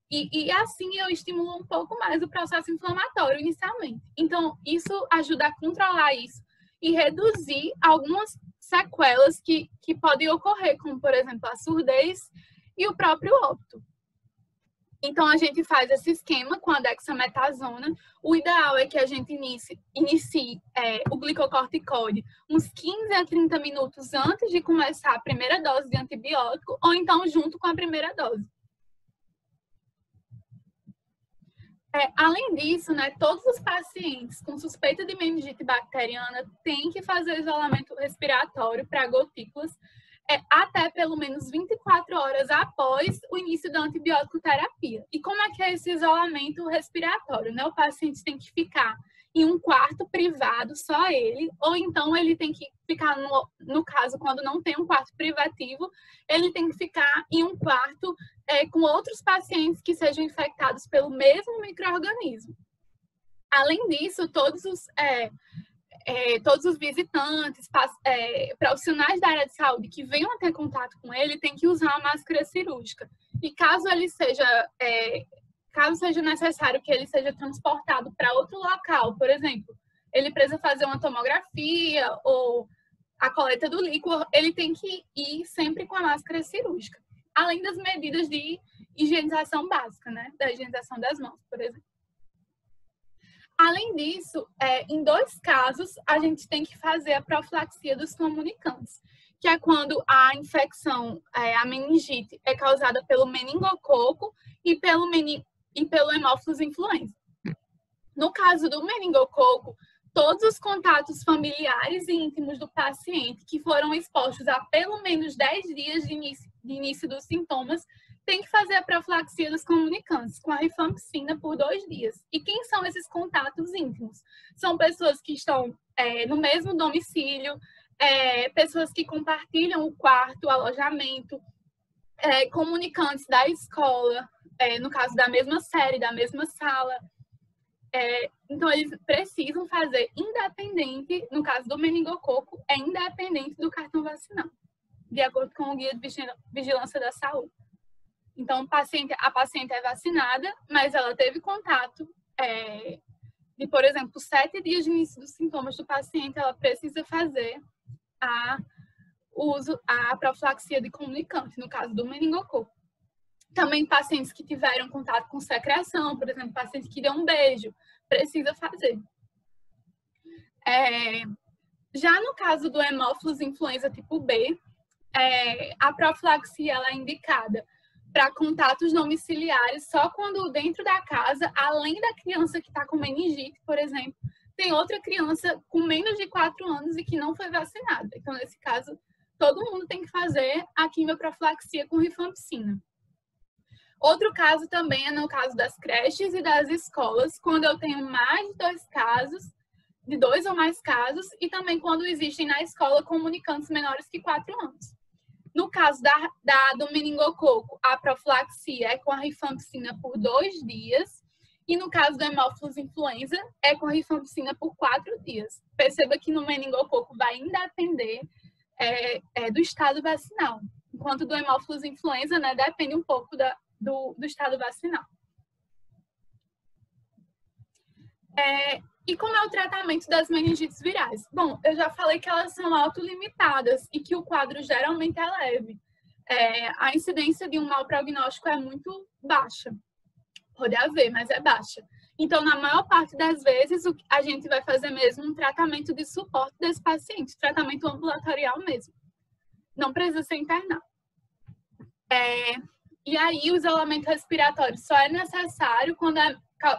e assim eu estimulo um pouco mais o processo inflamatório inicialmente. Então, isso ajuda a controlar isso e reduzir algumas sequelas que podem ocorrer, como, por exemplo, a surdez e o próprio óbito. Então, a gente faz esse esquema com a dexametasona. O ideal é que a gente inicie o glicocorticoide uns 15 a 30 minutos antes de começar a primeira dose de antibiótico, ou então junto com a primeira dose. Além disso, né, todos os pacientes com suspeita de meningite bacteriana têm que fazer isolamento respiratório para gotículas até pelo menos 24 horas após o início da antibiótico terapia. E como é que é esse isolamento respiratório, né? O paciente tem que ficar em um quarto privado, só ele, ou então ele tem que ficar, no caso, quando não tem um quarto privativo, ele tem que ficar em um quarto com outros pacientes que sejam infectados pelo mesmo micro-organismo. Além disso, todos os visitantes, profissionais da área de saúde que venham a ter contato com ele, têm que usar a máscara cirúrgica. E caso seja necessário que ele seja transportado para outro local, por exemplo, ele precisa fazer uma tomografia ou a coleta do líquor, ele tem que ir sempre com a máscara cirúrgica. Além das medidas de higienização básica, né? Da higienização das mãos, por exemplo. Além disso, em 2 casos, a gente tem que fazer a profilaxia dos comunicantes, que é quando a infecção, a meningite, é causada pelo meningococo e pelo Haemophilus influenza. No caso do meningococo, todos os contatos familiares e íntimos do paciente que foram expostos a pelo menos 10 dias de início dos sintomas tem que fazer a profilaxia dos comunicantes com a rifampicina por 2 dias. E quem são esses contatos íntimos? São pessoas que estão no mesmo domicílio, pessoas que compartilham o quarto, o alojamento, comunicantes da escola, no caso da mesma série, da mesma sala. Então, eles precisam fazer independente, no caso do meningococo, é independente do cartão vacinal, de acordo com o Guia de Vigilância da Saúde. Então, a paciente é vacinada, mas ela teve contato de, por exemplo, 7 dias de início dos sintomas do paciente, ela precisa fazer a profilaxia de comunicante, no caso do meningococo. Também pacientes que tiveram contato com secreção, por exemplo, paciente que deu um beijo, precisa fazer. Já no caso do hemófilos influenza tipo B, a profilaxia ela é indicada para contatos domiciliares só quando dentro da casa, além da criança que está com meningite, por exemplo, tem outra criança com menos de 4 anos e que não foi vacinada. Então, nesse caso, todo mundo tem que fazer a quimioprofilaxia com rifampicina. Outro caso também é no caso das creches e das escolas, quando eu tenho mais de 2 casos, de 2 ou mais casos, e também quando existem na escola comunicantes menores que 4 anos. No caso do meningococo, a profilaxia é com a rifampicina por 2 dias, e no caso do hemófilos influenza, é com a rifampicina por 4 dias. Perceba que no meningococo vai depender do estado vacinal, enquanto do hemófilos influenza, né, depende um pouco do estado vacinal. E como é o tratamento das meningites virais? Bom, eu já falei que elas são autolimitadas e que o quadro geralmente é leve. A incidência de um mau prognóstico é muito baixa. Pode haver, mas é baixa. Então, na maior parte das vezes, a gente vai fazer mesmo um tratamento de suporte desse paciente, tratamento ambulatorial mesmo. Não precisa ser internado. E aí, o isolamento respiratório só é necessário quando é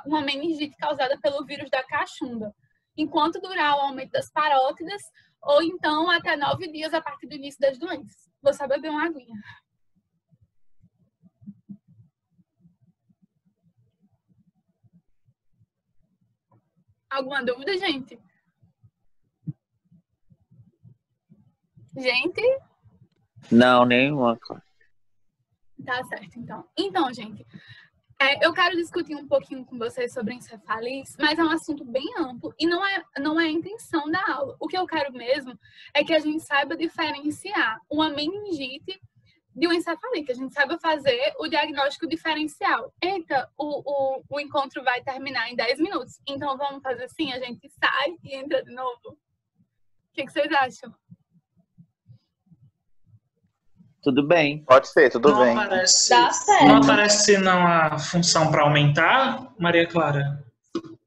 uma meningite causada pelo vírus da cachumba, enquanto durar o aumento das parótidas, ou então até 9 dias a partir do início das doenças. Vou só beber uma aguinha. Alguma dúvida, gente? Gente? Não, nenhuma. Tá certo, então. Então, gente, eu quero discutir um pouquinho com vocês sobre encefalites, mas é um assunto bem amplo e não é a intenção da aula. O que eu quero mesmo é que a gente saiba diferenciar uma meningite de uma encefalite, que a gente saiba fazer o diagnóstico diferencial. Eita, o encontro vai terminar em 10 minutos, então vamos fazer assim, a gente sai e entra de novo. O que vocês acham? Tudo bem. Pode ser, tudo Não bem. aparece, Tá certo. não aparece não a função para aumentar, Maria Clara? Onde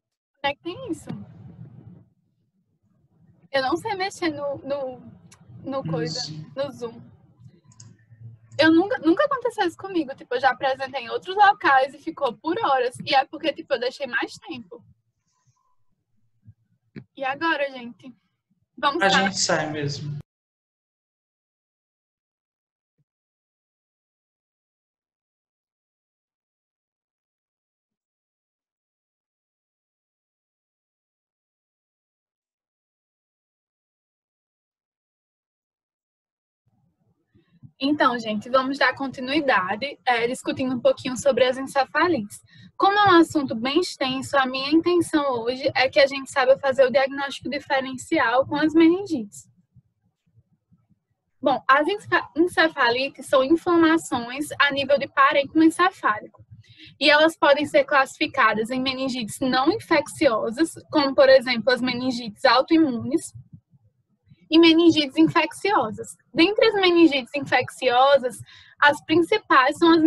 é que tem isso? Eu não sei mexer no Zoom. Eu nunca aconteceu isso comigo. Tipo, eu já apresentei em outros locais e ficou por horas. E é porque, tipo, eu deixei mais tempo. E agora, gente? Vamos A lá. gente sai mesmo. Então, gente, vamos dar continuidade, discutindo um pouquinho sobre as encefalites. Como é um assunto bem extenso, a minha intenção hoje é que a gente saiba fazer o diagnóstico diferencial com as meningites. Bom, as encefalites são inflamações a nível de parênquima encefálico. E elas podem ser classificadas em meningites não infecciosas, como, por exemplo, as meningites autoimunes, e meningites infecciosas. Dentre as meningites infecciosas, as principais são as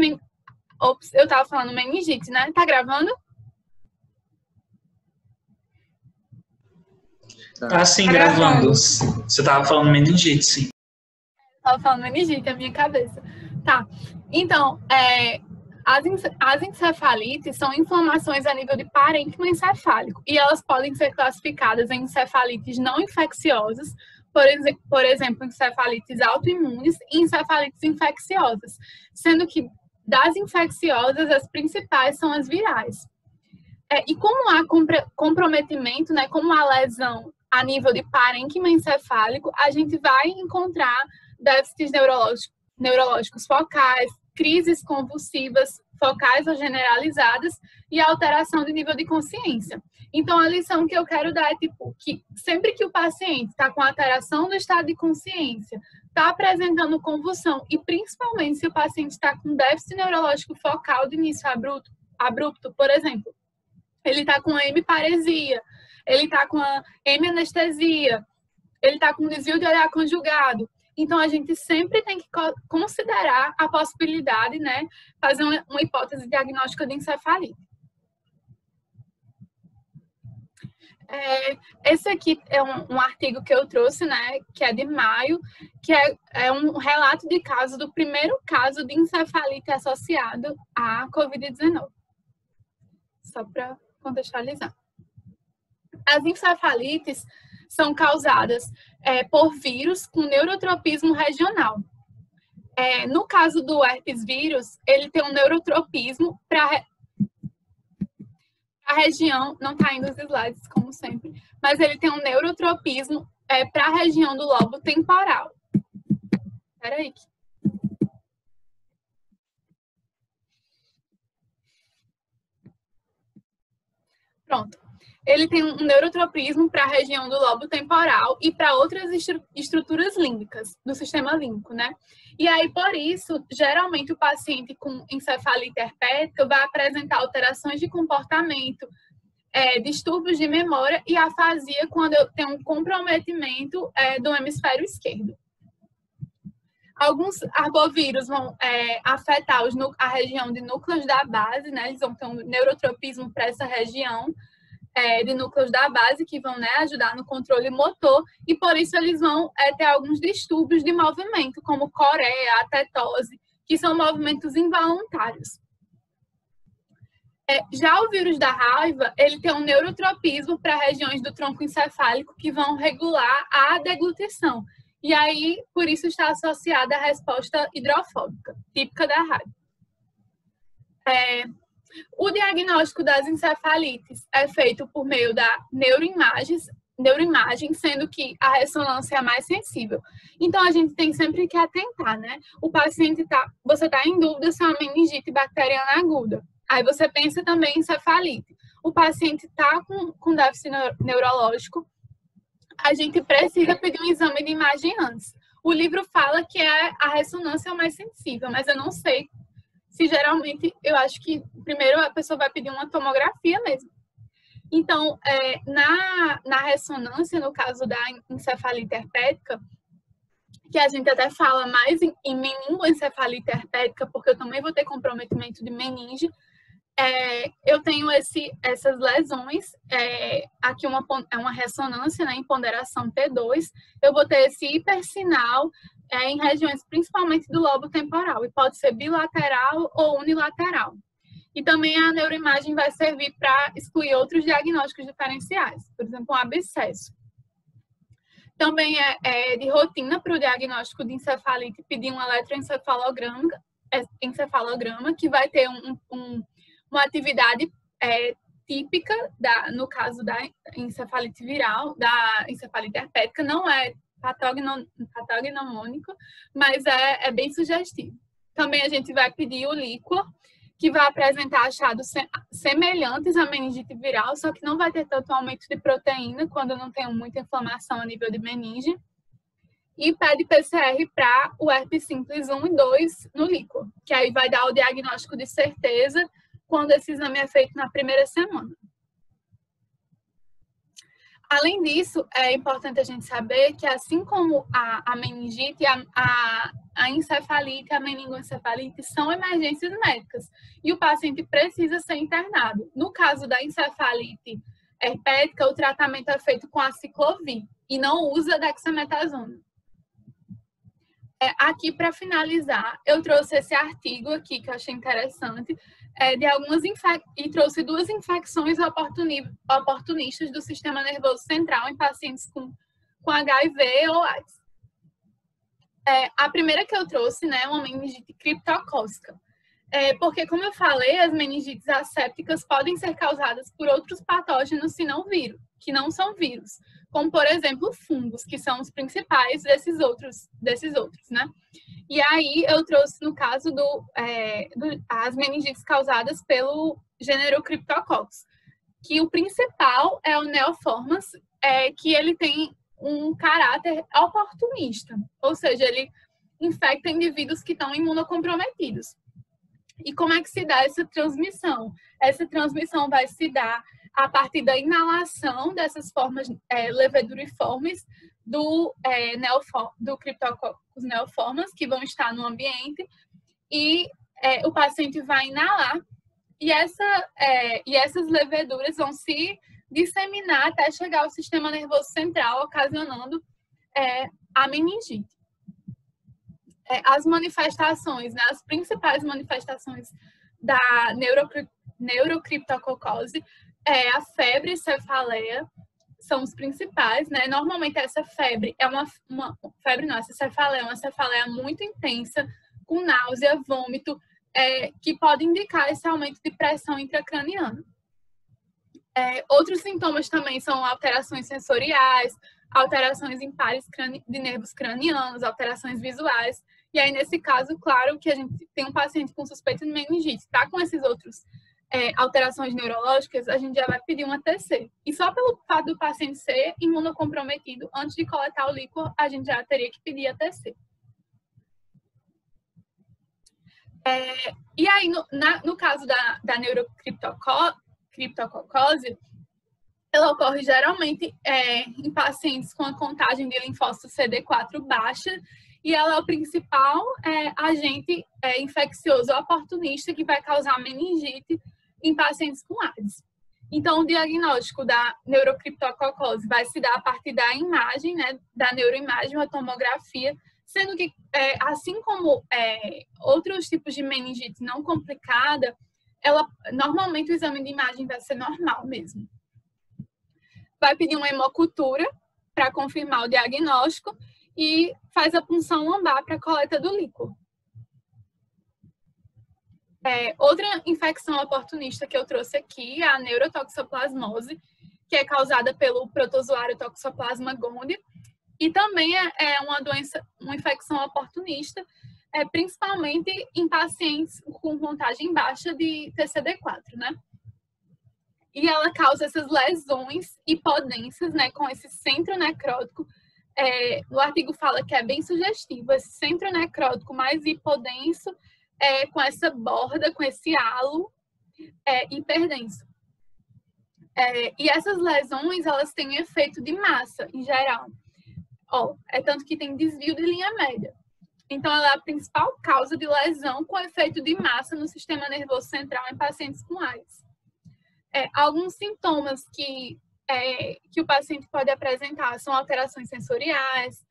Ops, eu estava falando meningite, né? Tá gravando? Tá sim, gravando. Você estava falando meningite, sim. Estava falando meningite, a minha cabeça. Tá. Então, as encefalites são inflamações a nível de parênquima encefálico. E elas podem ser classificadas em encefalites não infecciosas, por exemplo, encefalites autoimunes e encefalites infecciosas, sendo que das infecciosas, as principais são as virais. E como há comprometimento, né, como a lesão a nível de parênquima encefálico, a gente vai encontrar déficits neurológicos focais, crises convulsivas focais ou generalizadas e alteração de nível de consciência. Então, a lição que eu quero dar é, tipo, que sempre que o paciente está com alteração do estado de consciência, está apresentando convulsão, e principalmente se o paciente está com déficit neurológico focal de início abrupto, por exemplo, ele está com hemiparesia, ele está com a hemianestesia, ele está com desvio de olhar conjugado. Então, a gente sempre tem que considerar a possibilidade, né, fazer uma hipótese diagnóstica de encefalite. Esse aqui é um artigo que eu trouxe, né, que é de maio, que é um relato de caso do primeiro caso de encefalite associado à Covid-19. Só para contextualizar. As encefalites são causadas por vírus com neurotropismo regional. No caso do herpes vírus, ele tem um neurotropismo para a região, não está indo os slides, como sempre, mas ele tem um neurotropismo para a região do lobo temporal. Espera aí. Pronto. Ele tem um neurotropismo para a região do lobo temporal e para outras estruturas límbicas, do sistema límbico, né? E aí, por isso, geralmente o paciente com encefalite herpética vai apresentar alterações de comportamento, distúrbios de memória e afasia quando tem um comprometimento do hemisfério esquerdo. Alguns arbovírus vão afetar a região de núcleos da base, né? Eles vão ter um neurotropismo para essa região de núcleos da base, que vão, né, ajudar no controle motor, e por isso eles vão ter alguns distúrbios de movimento, como coreia, atetose, que são movimentos involuntários. Já o vírus da raiva, ele tem um neurotropismo para regiões do tronco encefálico que vão regular a deglutição. E aí, por isso, está associada à resposta hidrofóbica, típica da raiva. O diagnóstico das encefalites é feito por meio da neuroimagem, sendo que a ressonância é mais sensível. Então, a gente tem sempre que atentar, né? O paciente você está em dúvida se é uma meningite bacteriana aguda. Aí você pensa também em encefalite. O paciente está com déficit neurológico, a gente precisa pedir um exame de imagem antes. O livro fala que a ressonância é o mais sensível, mas eu não sei se geralmente, eu acho que primeiro a pessoa vai pedir uma tomografia mesmo. Então, na ressonância, no caso da encefalite herpética, que a gente até fala mais em meningoencefalite herpética, porque eu também vou ter comprometimento de meninge, eu tenho essas lesões, aqui uma ressonância, né, em ponderação T2, eu vou ter esse hipersinal em regiões principalmente do lobo temporal, e pode ser bilateral ou unilateral. E também a neuroimagem vai servir para excluir outros diagnósticos diferenciais, por exemplo, um abscesso. Também é de rotina para o diagnóstico de encefalite pedir um eletroencefalograma, que vai ter uma atividade típica, no caso da encefalite viral, da encefalite herpética, não é patognomônico, mas é bem sugestivo. Também a gente vai pedir o líquor, que vai apresentar achados semelhantes à meningite viral, só que não vai ter tanto aumento de proteína quando não tem muita inflamação a nível de meninge. E pede PCR para o herpes simples 1 e 2 no líquor, que aí vai dar o diagnóstico de certeza quando esse exame é feito na primeira semana. Além disso, é importante a gente saber que, assim como a meningite, a encefalite, a meningoencefalite são emergências médicas e o paciente precisa ser internado. No caso da encefalite herpética, o tratamento é feito com aciclovir e não usa dexametasona. Aqui, para finalizar, eu trouxe esse artigo aqui que eu achei interessante, e trouxe 2 infecções oportunistas do sistema nervoso central em pacientes com HIV ou AIDS. A primeira que eu trouxe, né, é uma meningite criptocócica. Porque, como eu falei, as meningites assépticas podem ser causadas por outros patógenos, que não são vírus, como, por exemplo, fungos, que são os principais desses outros, né? E aí eu trouxe no caso as meningites causadas pelo gênero Cryptococcus, que o principal é o Neoformas, que ele tem um caráter oportunista, ou seja, ele infecta indivíduos que estão imunocomprometidos. E como é que se dá essa transmissão? Essa transmissão vai se dar a partir da inalação dessas formas leveduriformes do Cryptococcus neoformas, que vão estar no ambiente, e o paciente vai inalar, e essas leveduras vão se disseminar até chegar ao sistema nervoso central, ocasionando a meningite. As manifestações, né, as principais manifestações da neurocriptococose a febre e cefaleia são os principais, né? Normalmente essa febre é essa cefaleia é uma cefaleia muito intensa, com náusea, vômito, que pode indicar esse aumento de pressão intracraniana. Outros sintomas também são alterações sensoriais, alterações em pares de nervos cranianos, alterações visuais. E aí, nesse caso, claro que a gente tem um paciente com suspeita de meningite. Está com esses outros alterações neurológicas, a gente já vai pedir uma TC. E só pelo fato do paciente ser imunocomprometido, antes de coletar o líquor, a gente já teria que pedir a TC. E aí, no caso da neurocriptococose, ela ocorre geralmente em pacientes com a contagem de linfócito CD4 baixa, e ela é o principal agente infeccioso oportunista que vai causar meningite em pacientes com AIDS. Então, o diagnóstico da neurocriptococose vai se dar a partir da imagem, né, da neuroimagem, a tomografia, sendo que, assim como outros tipos de meningite não complicada, normalmente o exame de imagem vai ser normal mesmo. Vai pedir uma hemocultura para confirmar o diagnóstico e faz a punção lombar para a coleta do líquor. Outra infecção oportunista que eu trouxe aqui é a neurotoxoplasmose, que é causada pelo protozoário Toxoplasma gondii, e também é uma infecção oportunista, principalmente em pacientes com contagem baixa de TCD4, né? E ela causa essas lesões hipodensas, né, com esse centro necrótico. O artigo fala que é bem sugestivo, esse centro necrótico mais hipodenso, com essa borda, com esse halo hiperdenso. E essas lesões, elas têm efeito de massa, em geral. Tanto que tem desvio de linha média. Então, ela é a principal causa de lesão com efeito de massa no sistema nervoso central em pacientes com AIDS. Alguns sintomas que o paciente pode apresentar são alterações sensoriais,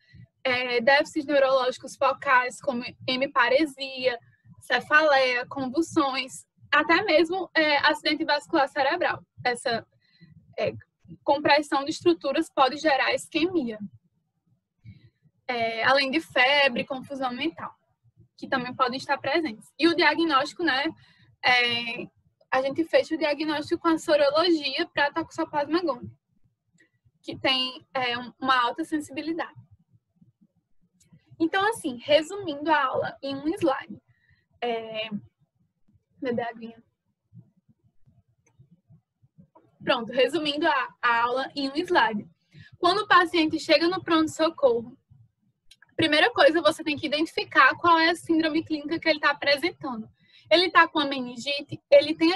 déficits neurológicos focais, como hemiparesia, cefaleia, convulsões, até mesmo acidente vascular cerebral. Essa compressão de estruturas pode gerar isquemia. Além de febre, confusão mental, que também podem estar presentes. E o diagnóstico, né? A gente fecha o diagnóstico com a sorologia para Toxoplasma gondii, que tem uma alta sensibilidade. Então, assim, resumindo a aula em um slide. Beber aguinha. Pronto, resumindo a aula em um slide. Quando o paciente chega no pronto-socorro, a primeira coisa, você tem que identificar qual é a síndrome clínica que ele está apresentando. Ele está com a meningite, ele tem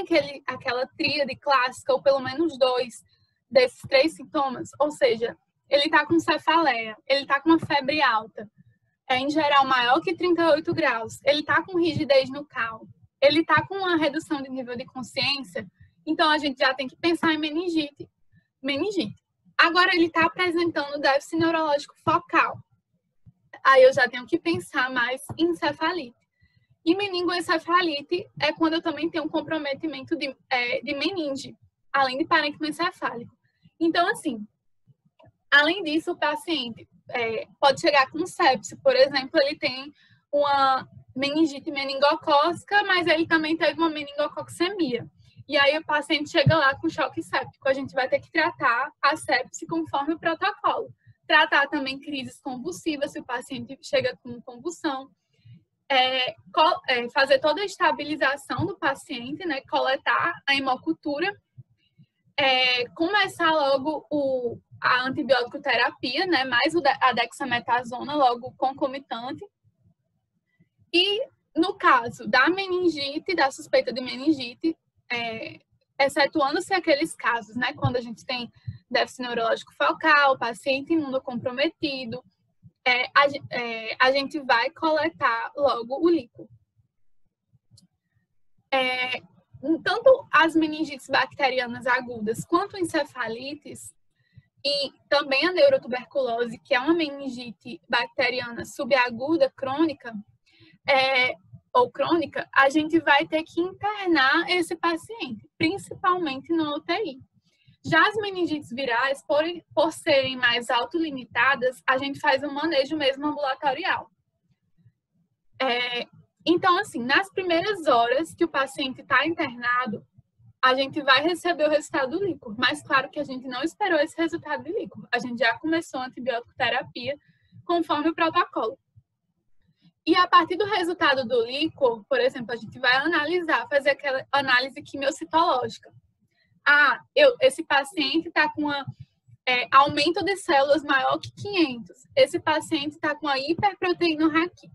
aquela tríade clássica, ou pelo menos 2 desses 3 sintomas, ou seja, ele está com cefaleia, ele está com uma febre alta, em geral maior que 38 graus, ele está com rigidez nucal, ele está com uma redução de nível de consciência, então a gente já tem que pensar em meningite. Agora ele está apresentando déficit neurológico focal, aí eu já tenho que pensar mais em encefalite. E meningoencefalite é quando eu também tenho um comprometimento de meninge, além de parênquima encefálico. Então, assim, além disso, o paciente pode chegar com sepse, por exemplo, ele tem uma meningite meningocócica, mas ele também teve uma meningococcemia. E aí o paciente chega lá com choque séptico. A gente vai ter que tratar a sepse conforme o protocolo. Tratar também crises convulsivas, se o paciente chega com convulsão. Fazer toda a estabilização do paciente, né? Coletar a hemocultura. Começar logo a antibiótico terapia, né? Mais a dexametasona, logo concomitante. E no caso da meningite, da suspeita de meningite, excetuando-se aqueles casos, né? Quando a gente tem déficit neurológico focal, paciente imunocomprometido, a gente vai coletar logo o líquor. Tanto as meningites bacterianas agudas quanto encefalites e também a neurotuberculose, que é uma meningite bacteriana subaguda crônica, ou crônica, a gente vai ter que internar esse paciente, principalmente no UTI. Já as meningites virais, por serem mais autolimitadas, a gente faz um manejo mesmo ambulatorial. Então, assim, nas primeiras horas que o paciente está internado, a gente vai receber o resultado do líquor. Mas, claro que a gente não esperou esse resultado de líquor. A gente já começou a antibiótico terapia conforme o protocolo. E a partir do resultado do líquor, por exemplo, a gente vai analisar, fazer aquela análise quimiocitológica. Esse paciente está com aumento de células maior que 500. Esse paciente está com a hiperproteinorraquia.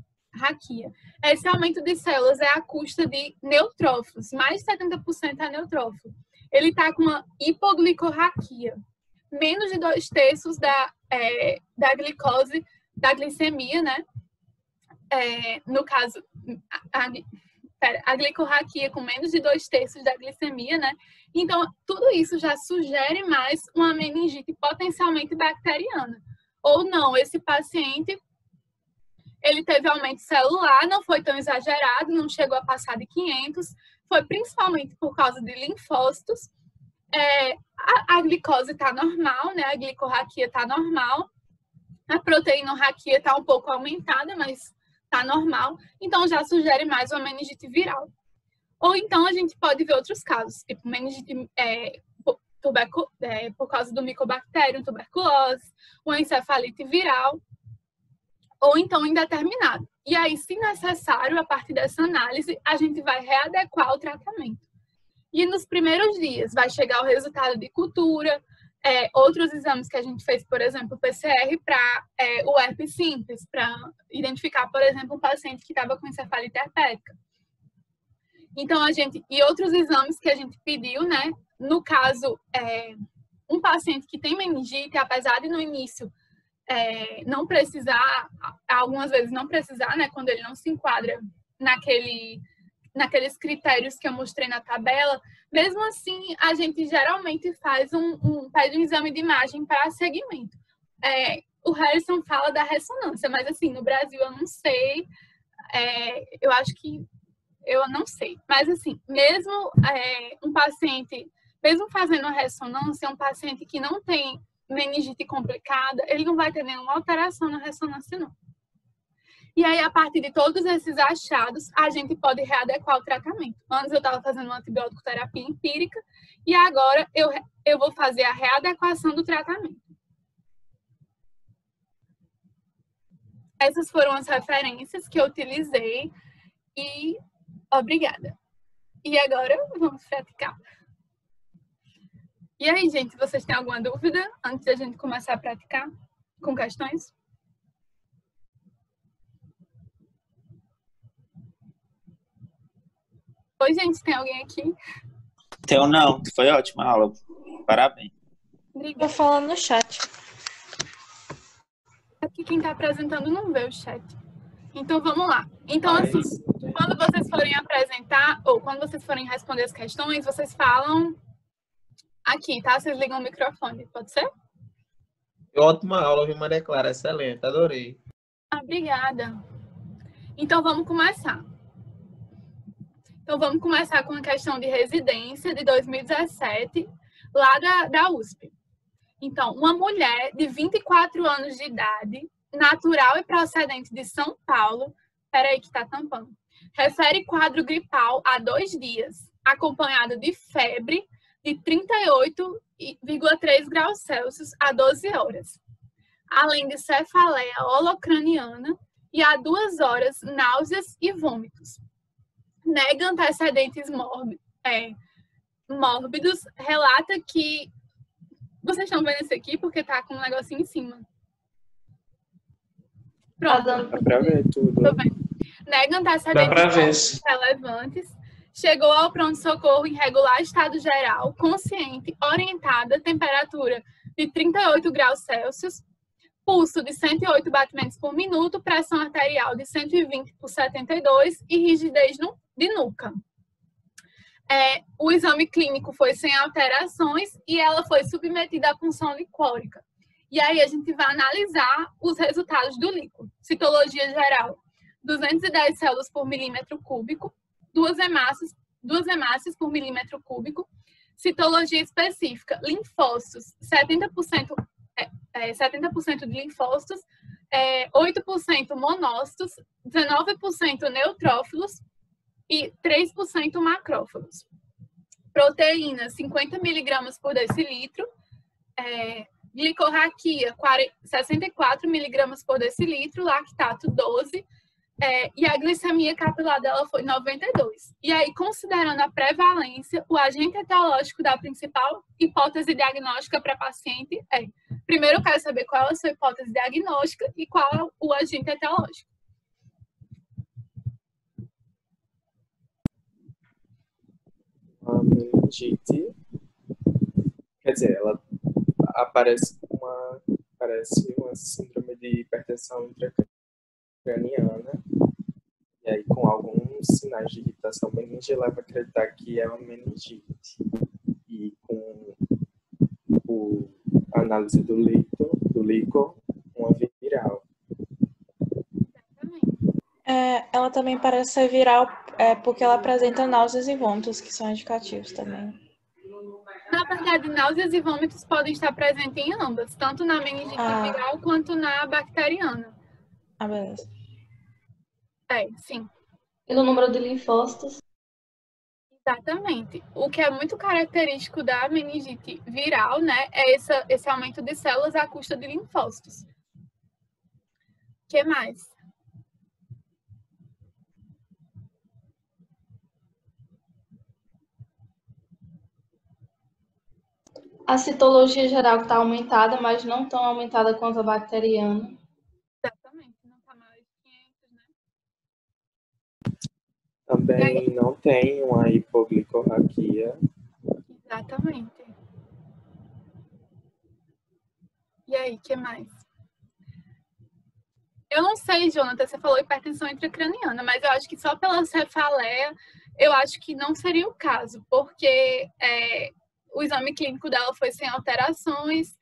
Esse aumento de células é à custa de neutrófilos, mais de 70% é neutrófilo. Ele está com uma hipoglicorraquia, menos de 2/3 da glicose, da glicemia, né? No caso, a glicorraquia com menos de 2/3 da glicemia, né? Então, tudo isso já sugere mais uma meningite potencialmente bacteriana. Ou não, esse paciente, ele teve aumento celular, não foi tão exagerado, não chegou a passar de 500, foi principalmente por causa de linfócitos. A glicose está normal, né? A glicorraquia está normal. A proteinorraquia está um pouco aumentada, mas está normal. Então, já sugere mais uma meningite viral. Ou então, a gente pode ver outros casos, tipo meningite por causa do Mycobacterium, tuberculose, uma encefalite viral, ou então indeterminado. E aí, se necessário, a partir dessa análise, a gente vai readequar o tratamento. E nos primeiros dias vai chegar o resultado de cultura, outros exames que a gente fez, por exemplo, o PCR para o herpes simples, para identificar, por exemplo, um paciente que estava com encefalite herpética. Então, e outros exames que a gente pediu, né? No caso, um paciente que tem meningite, apesar de no início não precisar, algumas vezes não precisar, né? Quando ele não se enquadra naqueles critérios que eu mostrei na tabela, mesmo assim, a gente geralmente faz pede um exame de imagem para seguimento. O Harrison fala da ressonância, mas assim, no Brasil eu não sei, eu acho que eu não sei. Mas assim, mesmo um paciente, mesmo fazendo a ressonância, um paciente que não tem meningite complicada, ele não vai ter nenhuma alteração na ressonância, não. E aí, a partir de todos esses achados, a gente pode readequar o tratamento. Antes eu estava fazendo uma antibiótico terapia empírica e agora eu vou fazer a readequação do tratamento. Essas foram as referências que eu utilizei e obrigada. E agora vamos praticar. E aí, gente, vocês têm alguma dúvida antes da gente começar a praticar com questões? Oi, gente, tem alguém aqui? Teu não, foi ótima a aula. Parabéns. Obrigada. Vou falar no chat. Aqui quem está apresentando não vê o chat. Então, vamos lá. Então, assim, quando vocês forem apresentar, ou quando vocês forem responder as questões, vocês falam aqui, tá? Vocês ligam o microfone, pode ser? Ótima aula, viu, Maria Clara? Excelente, adorei. Obrigada. Então, vamos começar. Então, vamos começar com a questão de residência de 2017, lá da USP. Então, uma mulher de 24 anos de idade, natural e procedente de São Paulo, peraí que tá tampando, refere quadro gripal há 2 dias. acompanhada de febre de 38,3 graus Celsius a 12 horas, além de cefaleia holocraniana e a 2 horas náuseas e vômitos. Nega antecedentes mórbidos, relata que... Vocês estão vendo isso aqui porque tá com um negocinho em cima. Pronto. Dá pra ver tudo. Tô vendo. Nega antecedentes relevantes. Chegou ao pronto-socorro em regular estado geral, consciente, orientada, temperatura de 38 graus Celsius, pulso de 108 batimentos por minuto, pressão arterial de 120 por 72 e rigidez de nuca. O exame clínico foi sem alterações e ela foi submetida à punção licórica. E aí a gente vai analisar os resultados do líquido. Citologia geral, 210 células por milímetro cúbico, duas hemácias por milímetro cúbico. Citologia específica, linfócitos, 70% de linfócitos, 8% monócitos, 19% neutrófilos e 3% macrófagos. Proteína, 50 miligramas por decilitro. Glicorraquia, 64 miligramas por decilitro. Lactato, 12. E a glicemia capilar dela foi 92. E aí, considerando a prevalência, o agente etiológico da principal hipótese diagnóstica para paciente é... Primeiro, eu quero saber qual é a sua hipótese diagnóstica e qual é o agente etiológico. A meningite, quer dizer, ela parece uma síndrome de hipertensão intracraniana, e aí com alguns sinais de irritação meningite leva a acreditar que é uma meningite. E com a análise do líquor, uma viral. Ela também parece ser viral porque ela apresenta náuseas e vômitos, que são indicativos também. Na verdade, náuseas e vômitos podem estar presentes em ambas, tanto na meningite viral quanto na bacteriana. Beleza. Sim. Pelo número de linfócitos. Exatamente. O que é muito característico da meningite viral, né, é esse aumento de células à custa de linfócitos. O que mais? A citologia geral está aumentada, mas não tão aumentada quanto a bacteriana. Exatamente, não está mais de 500, né? Também não tem uma hipoglicorraquia. Exatamente. E aí, o que mais? Eu não sei, Jonathan, você falou hipertensão intracraniana, mas eu acho que só pela cefaleia, eu acho que não seria o caso, porque o exame clínico dela foi sem alterações.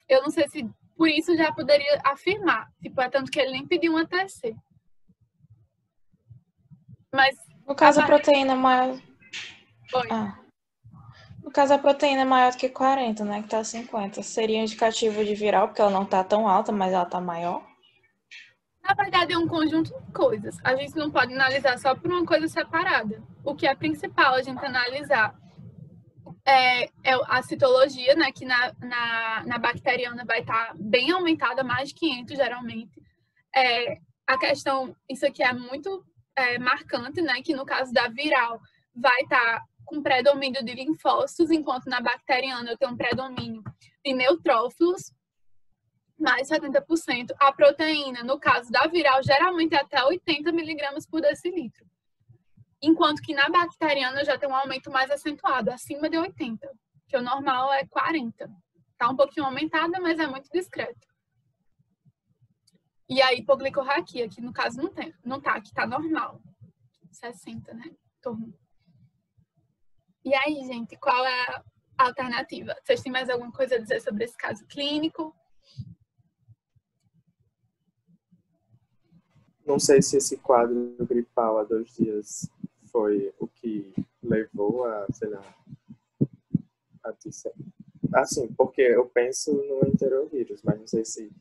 Eu não sei se por isso já poderia afirmar. Tipo, é tanto que ele nem pediu um ATC. Mas... No caso, a proteína é maior... Oi. No caso, a proteína é maior do que 40, né? Que tá 50. Seria indicativo de viral, porque ela não tá tão alta, mas ela tá maior? Na verdade, é um conjunto de coisas. A gente não pode analisar só por uma coisa separada. O que é principal a gente analisar é a citologia, né? Que na bacteriana vai estar bem aumentada, mais de 500 geralmente. A questão, isso aqui é muito marcante, né? Que no caso da viral vai estar com predomínio de linfócitos, enquanto na bacteriana eu tenho um predomínio de neutrófilos, mais 70%. A proteína, no caso da viral, geralmente é até 80 miligramas por decilitro. Enquanto que na bacteriana eu já tenho um aumento mais acentuado, acima de 80, que o normal é 40. Está um pouquinho aumentada, mas é muito discreto. E a hipoglicorraquia, que no caso não tá, que tá normal. 60, né? Torno. E aí, gente, qual é a alternativa? Vocês têm mais alguma coisa a dizer sobre esse caso clínico? Não sei se esse quadro gripal há 2 dias foi o que levou a, sei lá, a dizer. Assim, porque eu penso no enterovírus, mas não sei se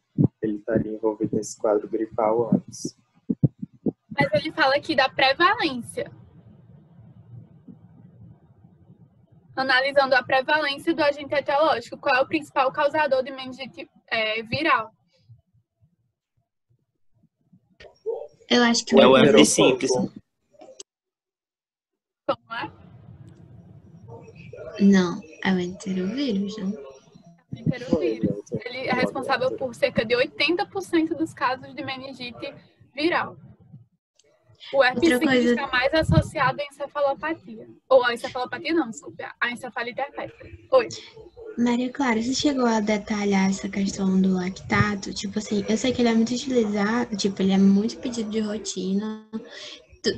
ele estaria envolvido nesse quadro gripal antes. Mas ele fala aqui da prevalência. analisando a prevalência do agente etiológico. Qual é o principal causador de meningite viral? Eu acho que É o Enterococo. herpes simples. Como é? Não, é o enterovírus, né? Enterovírus. Ele é responsável por cerca de 80% dos casos de meningite viral. O herpes Outra simples coisa- está mais associado à encefalopatia. Ou à encefalopatia não, desculpe, à encefalite herpética. Oi. Maria Clara, você chegou a detalhar essa questão do lactato? Tipo assim, eu sei que ele é muito utilizado, tipo, ele é muito pedido de rotina.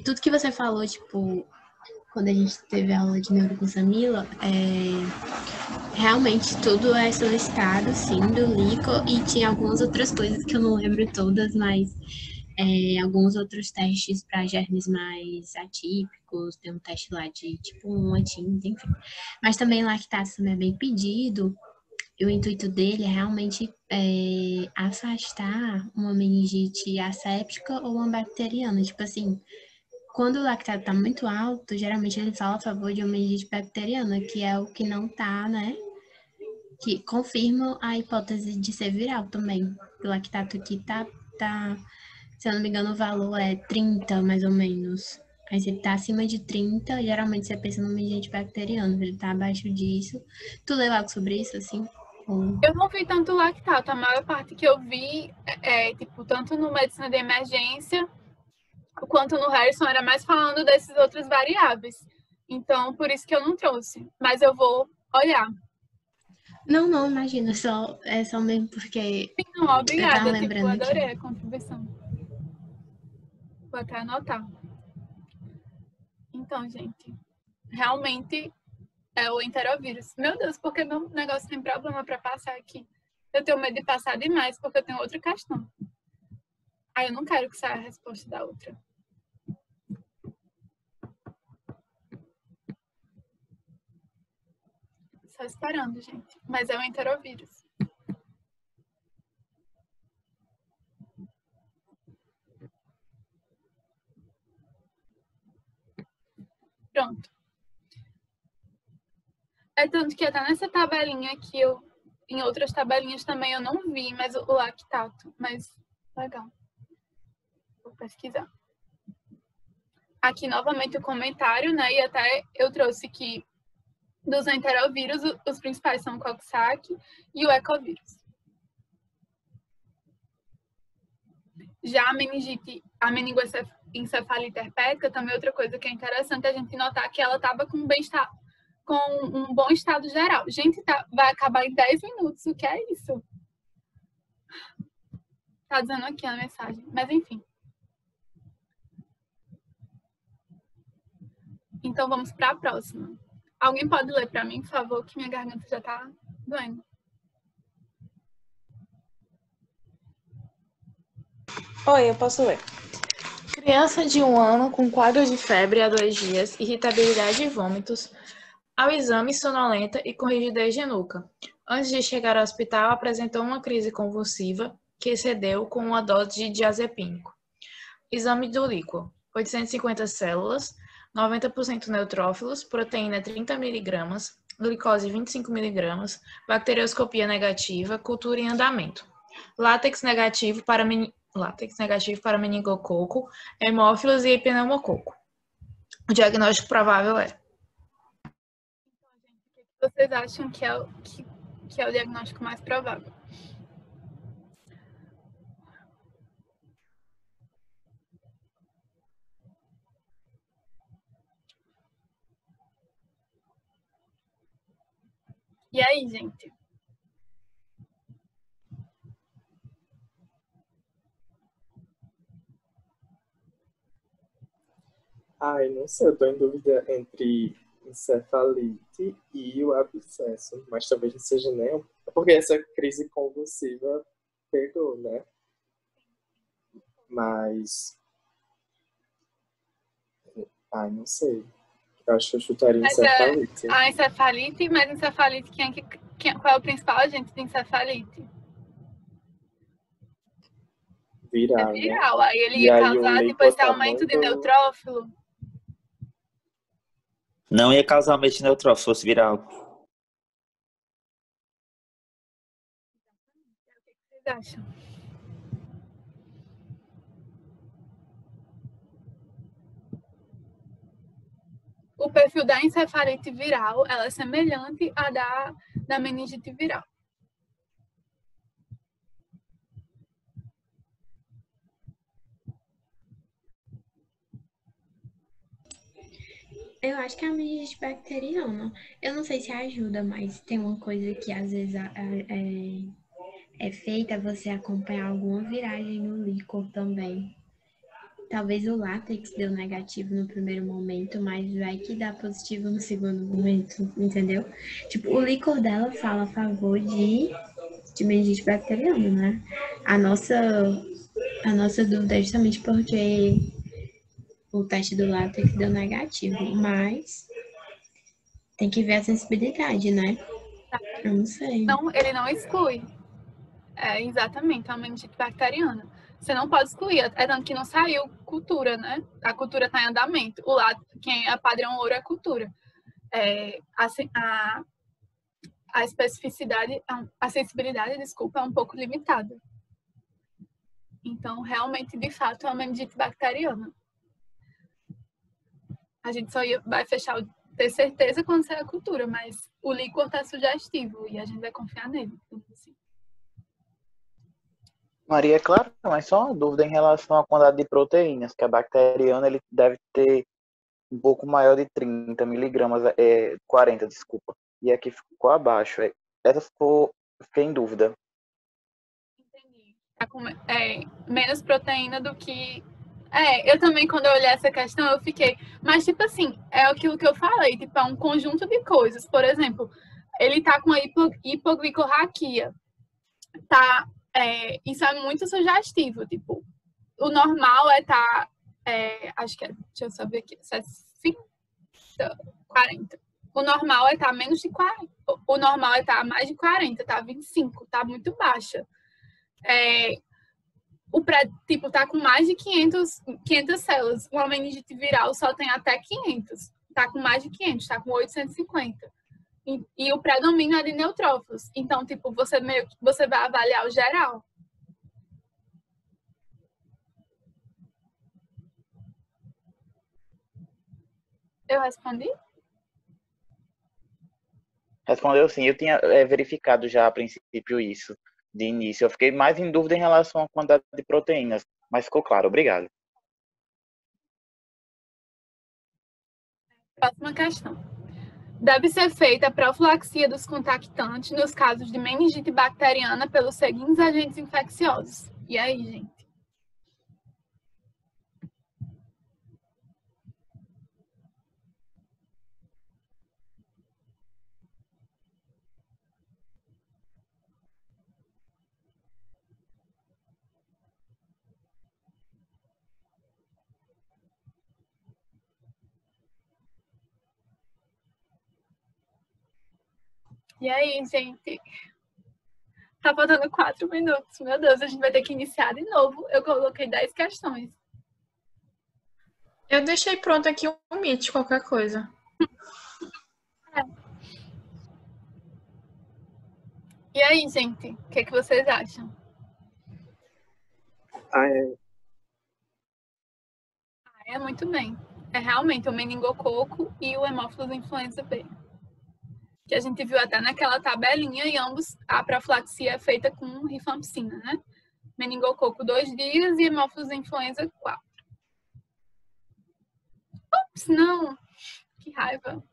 Tudo que você falou, tipo, quando a gente teve aula de neuro com Samila, realmente tudo é solicitado, sim, do LICO, e tinha algumas outras coisas que eu não lembro todas, mas alguns outros testes para germes mais atípicos, tem um teste lá de tipo 1, antígens, enfim. Mas também lactato também é bem pedido, e o intuito dele é realmente afastar uma meningite asséptica ou uma bacteriana. Tipo assim, quando o lactato tá muito alto, geralmente ele fala a favor de uma meningite bacteriana, que é o que não tá, né? Que confirma a hipótese de ser viral também. O lactato aqui tá, se eu não me engano, o valor é 30, mais ou menos. Aí se ele tá acima de 30, geralmente você pensa numa meningite bacteriana. Se ele tá abaixo disso. Tu leu algo sobre isso, assim? Eu não vi tanto lactato. A maior parte que eu vi, tipo, tanto no medicina de emergência, quanto no Harrison, era mais falando desses outros variáveis. Então, por isso que eu não trouxe. Mas eu vou olhar. Não, imagina, é só mesmo porque Não, eu obrigada. tava Tipo, lembrando aqui. adorei a contribuição. Vou até anotar. Então, gente, realmente é o enterovírus. Meu Deus, porque meu negócio tem problema para passar aqui. Eu tenho medo de passar demais, porque eu tenho outra questão. Aí eu não quero que saia a resposta da outra. Só esperando, gente. Mas é o enterovírus. Pronto. É tanto que até nessa tabelinha aqui, em outras tabelinhas também eu não vi, mas o lactato. Mas, legal. Vou pesquisar. Aqui, novamente, o comentário, né? E até eu trouxe que dos enterovírus, os principais são o Coxsackie e o ecovírus. Já a meningite, a meningoencefalite herpética, também outra coisa que é interessante a gente notar que ela estava com bem-estar, com um bom estado geral. Gente, vai acabar em 10 minutos. O que é isso? Tá dizendo aqui a mensagem. Mas, enfim. Então, vamos para a próxima. Alguém pode ler para mim, por favor, que minha garganta já tá doendo. Oi, eu posso ler. Criança de 1 ano com quadros de febre há 2 dias, irritabilidade e vômitos, ao exame sonolenta e com rigidez de nuca. Antes de chegar ao hospital, apresentou uma crise convulsiva que excedeu com uma dose de diazepínico. Exame do líquido: 850 células, 90% neutrófilos, proteína 30 mg, glicose 25 mg, bacterioscopia negativa, cultura em andamento. Látex negativo para meningococo, hemófilos e pneumococo. O diagnóstico provável é... O que vocês acham que é o diagnóstico mais provável? E aí, gente? Ai, não sei, eu tô em dúvida entre encefalite e o abscesso, mas talvez não seja nem... Porque essa crise convulsiva pegou, né? Mas... Ai, não sei. Eu acho que eu chutaria encefalite. A encefalite, mas encefalite, qual é o principal agente de encefalite? Viral, É viral. né? Aí ele E ia aí causar o tipo, esse tá aumento de muito... neutrófilo. Não ia causar aumento de neutrófilo se fosse viral. Vocês acham? O perfil da encefalite viral, ela é semelhante à da meningite viral. Eu acho que é a meningite bacteriana. Eu não sei se ajuda, mas tem uma coisa que às vezes é feita você acompanhar alguma viragem no líquor também. Talvez o látex deu negativo no primeiro momento, mas vai que dá positivo no segundo momento, entendeu? Tipo, o líquor dela fala a favor de meningite bacteriana, né? A nossa dúvida é justamente porque o teste do látex deu negativo, mas tem que ver a sensibilidade, né? Eu não sei. Não, ele não exclui. É exatamente a meningite bacteriana. Você não pode excluir, é tanto que não saiu cultura, né? A cultura está em andamento. O lado, quem é padrão ouro é cultura. A especificidade, a sensibilidade, desculpa, é um pouco limitada. Então, realmente, de fato, é uma meningite bacteriana. A gente só vai fechar, ter certeza quando sair a cultura, mas o líquor está sugestivo e a gente vai confiar nele. Assim. Maria, é claro, mas só uma dúvida em relação à quantidade de proteínas, que a bacteriana ele deve ter um pouco maior de 30 miligramas, 40, desculpa. E aqui ficou abaixo. Essa fiquei em dúvida. Entendi. Tá com menos proteína do que... eu também, quando eu olhei essa questão, eu fiquei... Mas, tipo assim, é aquilo que eu falei, tipo, é um conjunto de coisas. Por exemplo, ele tá com a hipoglicorraquia. Tá... isso é muito sugestivo, tipo, o normal é estar, acho que deixa eu só ver aqui, 40. O normal é estar menos de 40, o normal é estar mais de 40, tá 25, tá muito baixa. Tipo, tá com mais de 500 células, uma meningite viral só tem até 500, tá com mais de 500, tá com 850. E o predomínio é de neutrófilos. Então, tipo, você vai avaliar o geral. Eu respondi? Respondeu sim. Eu tinha verificado já a princípio isso, de início. Eu fiquei mais em dúvida em relação à quantidade de proteínas, mas ficou claro. Obrigado. Próxima questão. Deve ser feita a profilaxia dos contactantes nos casos de meningite bacteriana pelos seguintes agentes infecciosos. E aí, gente? E aí, gente? Tá faltando 4 minutos. Meu Deus, a gente vai ter que iniciar de novo. Eu coloquei 10 questões. Eu deixei pronto aqui um Meet, qualquer coisa. E aí, gente? O que vocês acham? Muito bem. É realmente o meningococo e o Haemophilus influenza B. Que a gente viu até naquela tabelinha, e ambos, a profilaxia é feita com rifampicina, né? Meningococo 2 dias e Haemophilus influenza 4. Ops, não! Que raiva.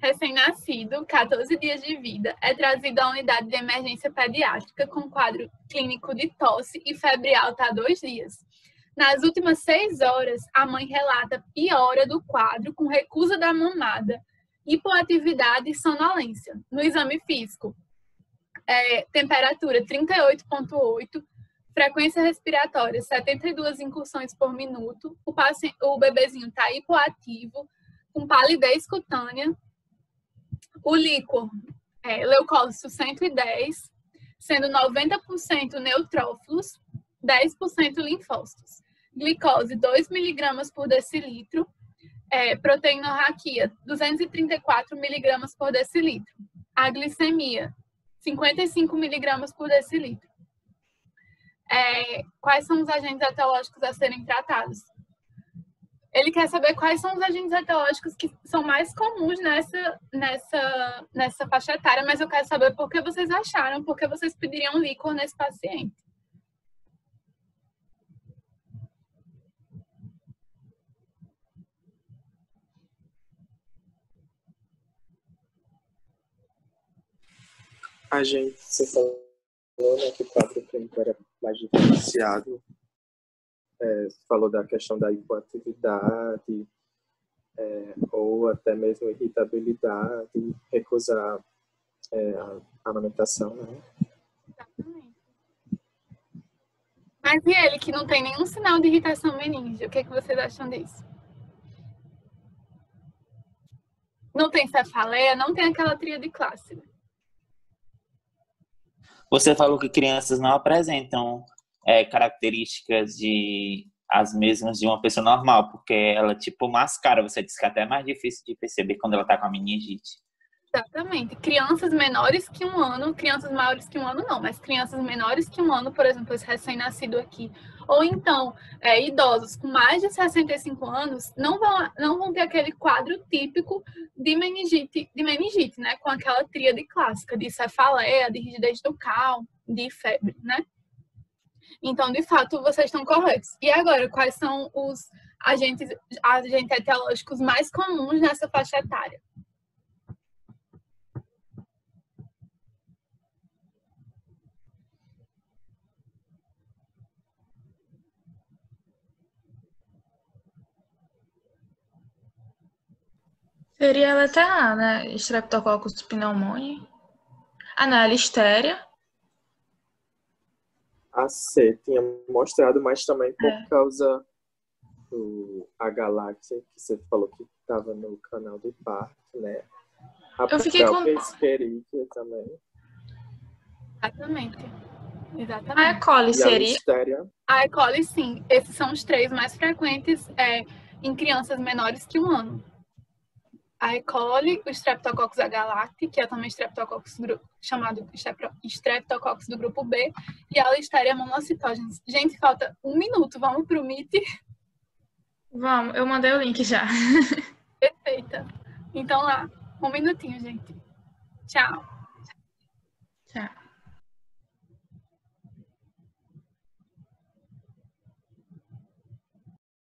Recém-nascido, 14 dias de vida, é trazido à unidade de emergência pediátrica com quadro clínico de tosse e febre alta há 2 dias. Nas últimas 6 horas, a mãe relata piora do quadro com recusa da mamada, hipoatividade e sonolência. No exame físico, temperatura 38,8, frequência respiratória 72 incursões por minuto, o bebezinho está hipoativo, com palidez cutânea, o líquor, leucócito 110, sendo 90% neutrófilos, 10% linfócitos. Glicose 2 mg por decilitro, Proteína raquia, 234 miligramas por decilitro. A glicemia, 55 miligramas por decilitro. Quais são os agentes etiológicos a serem tratados? Ele quer saber quais são os agentes etiológicos que são mais comuns nessa faixa etária, mas eu quero saber por que vocês acharam, por que vocês pediriam líquor nesse paciente. Você falou, né, que o quadro clínico era mais diferenciado. Falou da questão da hipoatividade, ou até mesmo irritabilidade, recusar a amamentação, né? Exatamente. Mas e ele que não tem nenhum sinal de irritação meníngea? O que vocês acham disso? Não tem cefaleia, não tem aquela tríade clássica. Você falou que crianças não apresentam características as mesmas de uma pessoa normal, porque ela tipo mascara. Você disse que até é mais difícil de perceber quando ela está com a meningite. Exatamente. Crianças menores que 1 ano, crianças maiores que 1 ano não, mas crianças menores que 1 ano, por exemplo, esse recém-nascido aqui, ou então idosos com mais de 65 anos, não vão ter aquele quadro típico de meningite, né? Com aquela tríade clássica de cefaleia, de rigidez ducal, de febre, né? Então, de fato, vocês estão corretos. E agora, quais são os agentes etiológicos mais comuns nessa faixa etária? Seria a letra A, né? Streptococcus pneumoniae. Não, a listéria. A C tinha mostrado, mas também por causa a galáxia, que você falou que estava no canal do parque, né? Eu fiquei com... Escherichia também. Exatamente. A E. coli seria? A E. coli, sim. Esses são os 3 mais frequentes em crianças menores que 1 ano. A E. coli, o Streptococcus agalacti, que é também chamado Streptococcus do grupo B, e a Listeria monocytogenes. Gente, falta 1 minuto. Vamos pro Meet? Vamos, eu mandei o link já. Perfeita. Então lá, 1 minutinho, gente. Tchau. Tchau.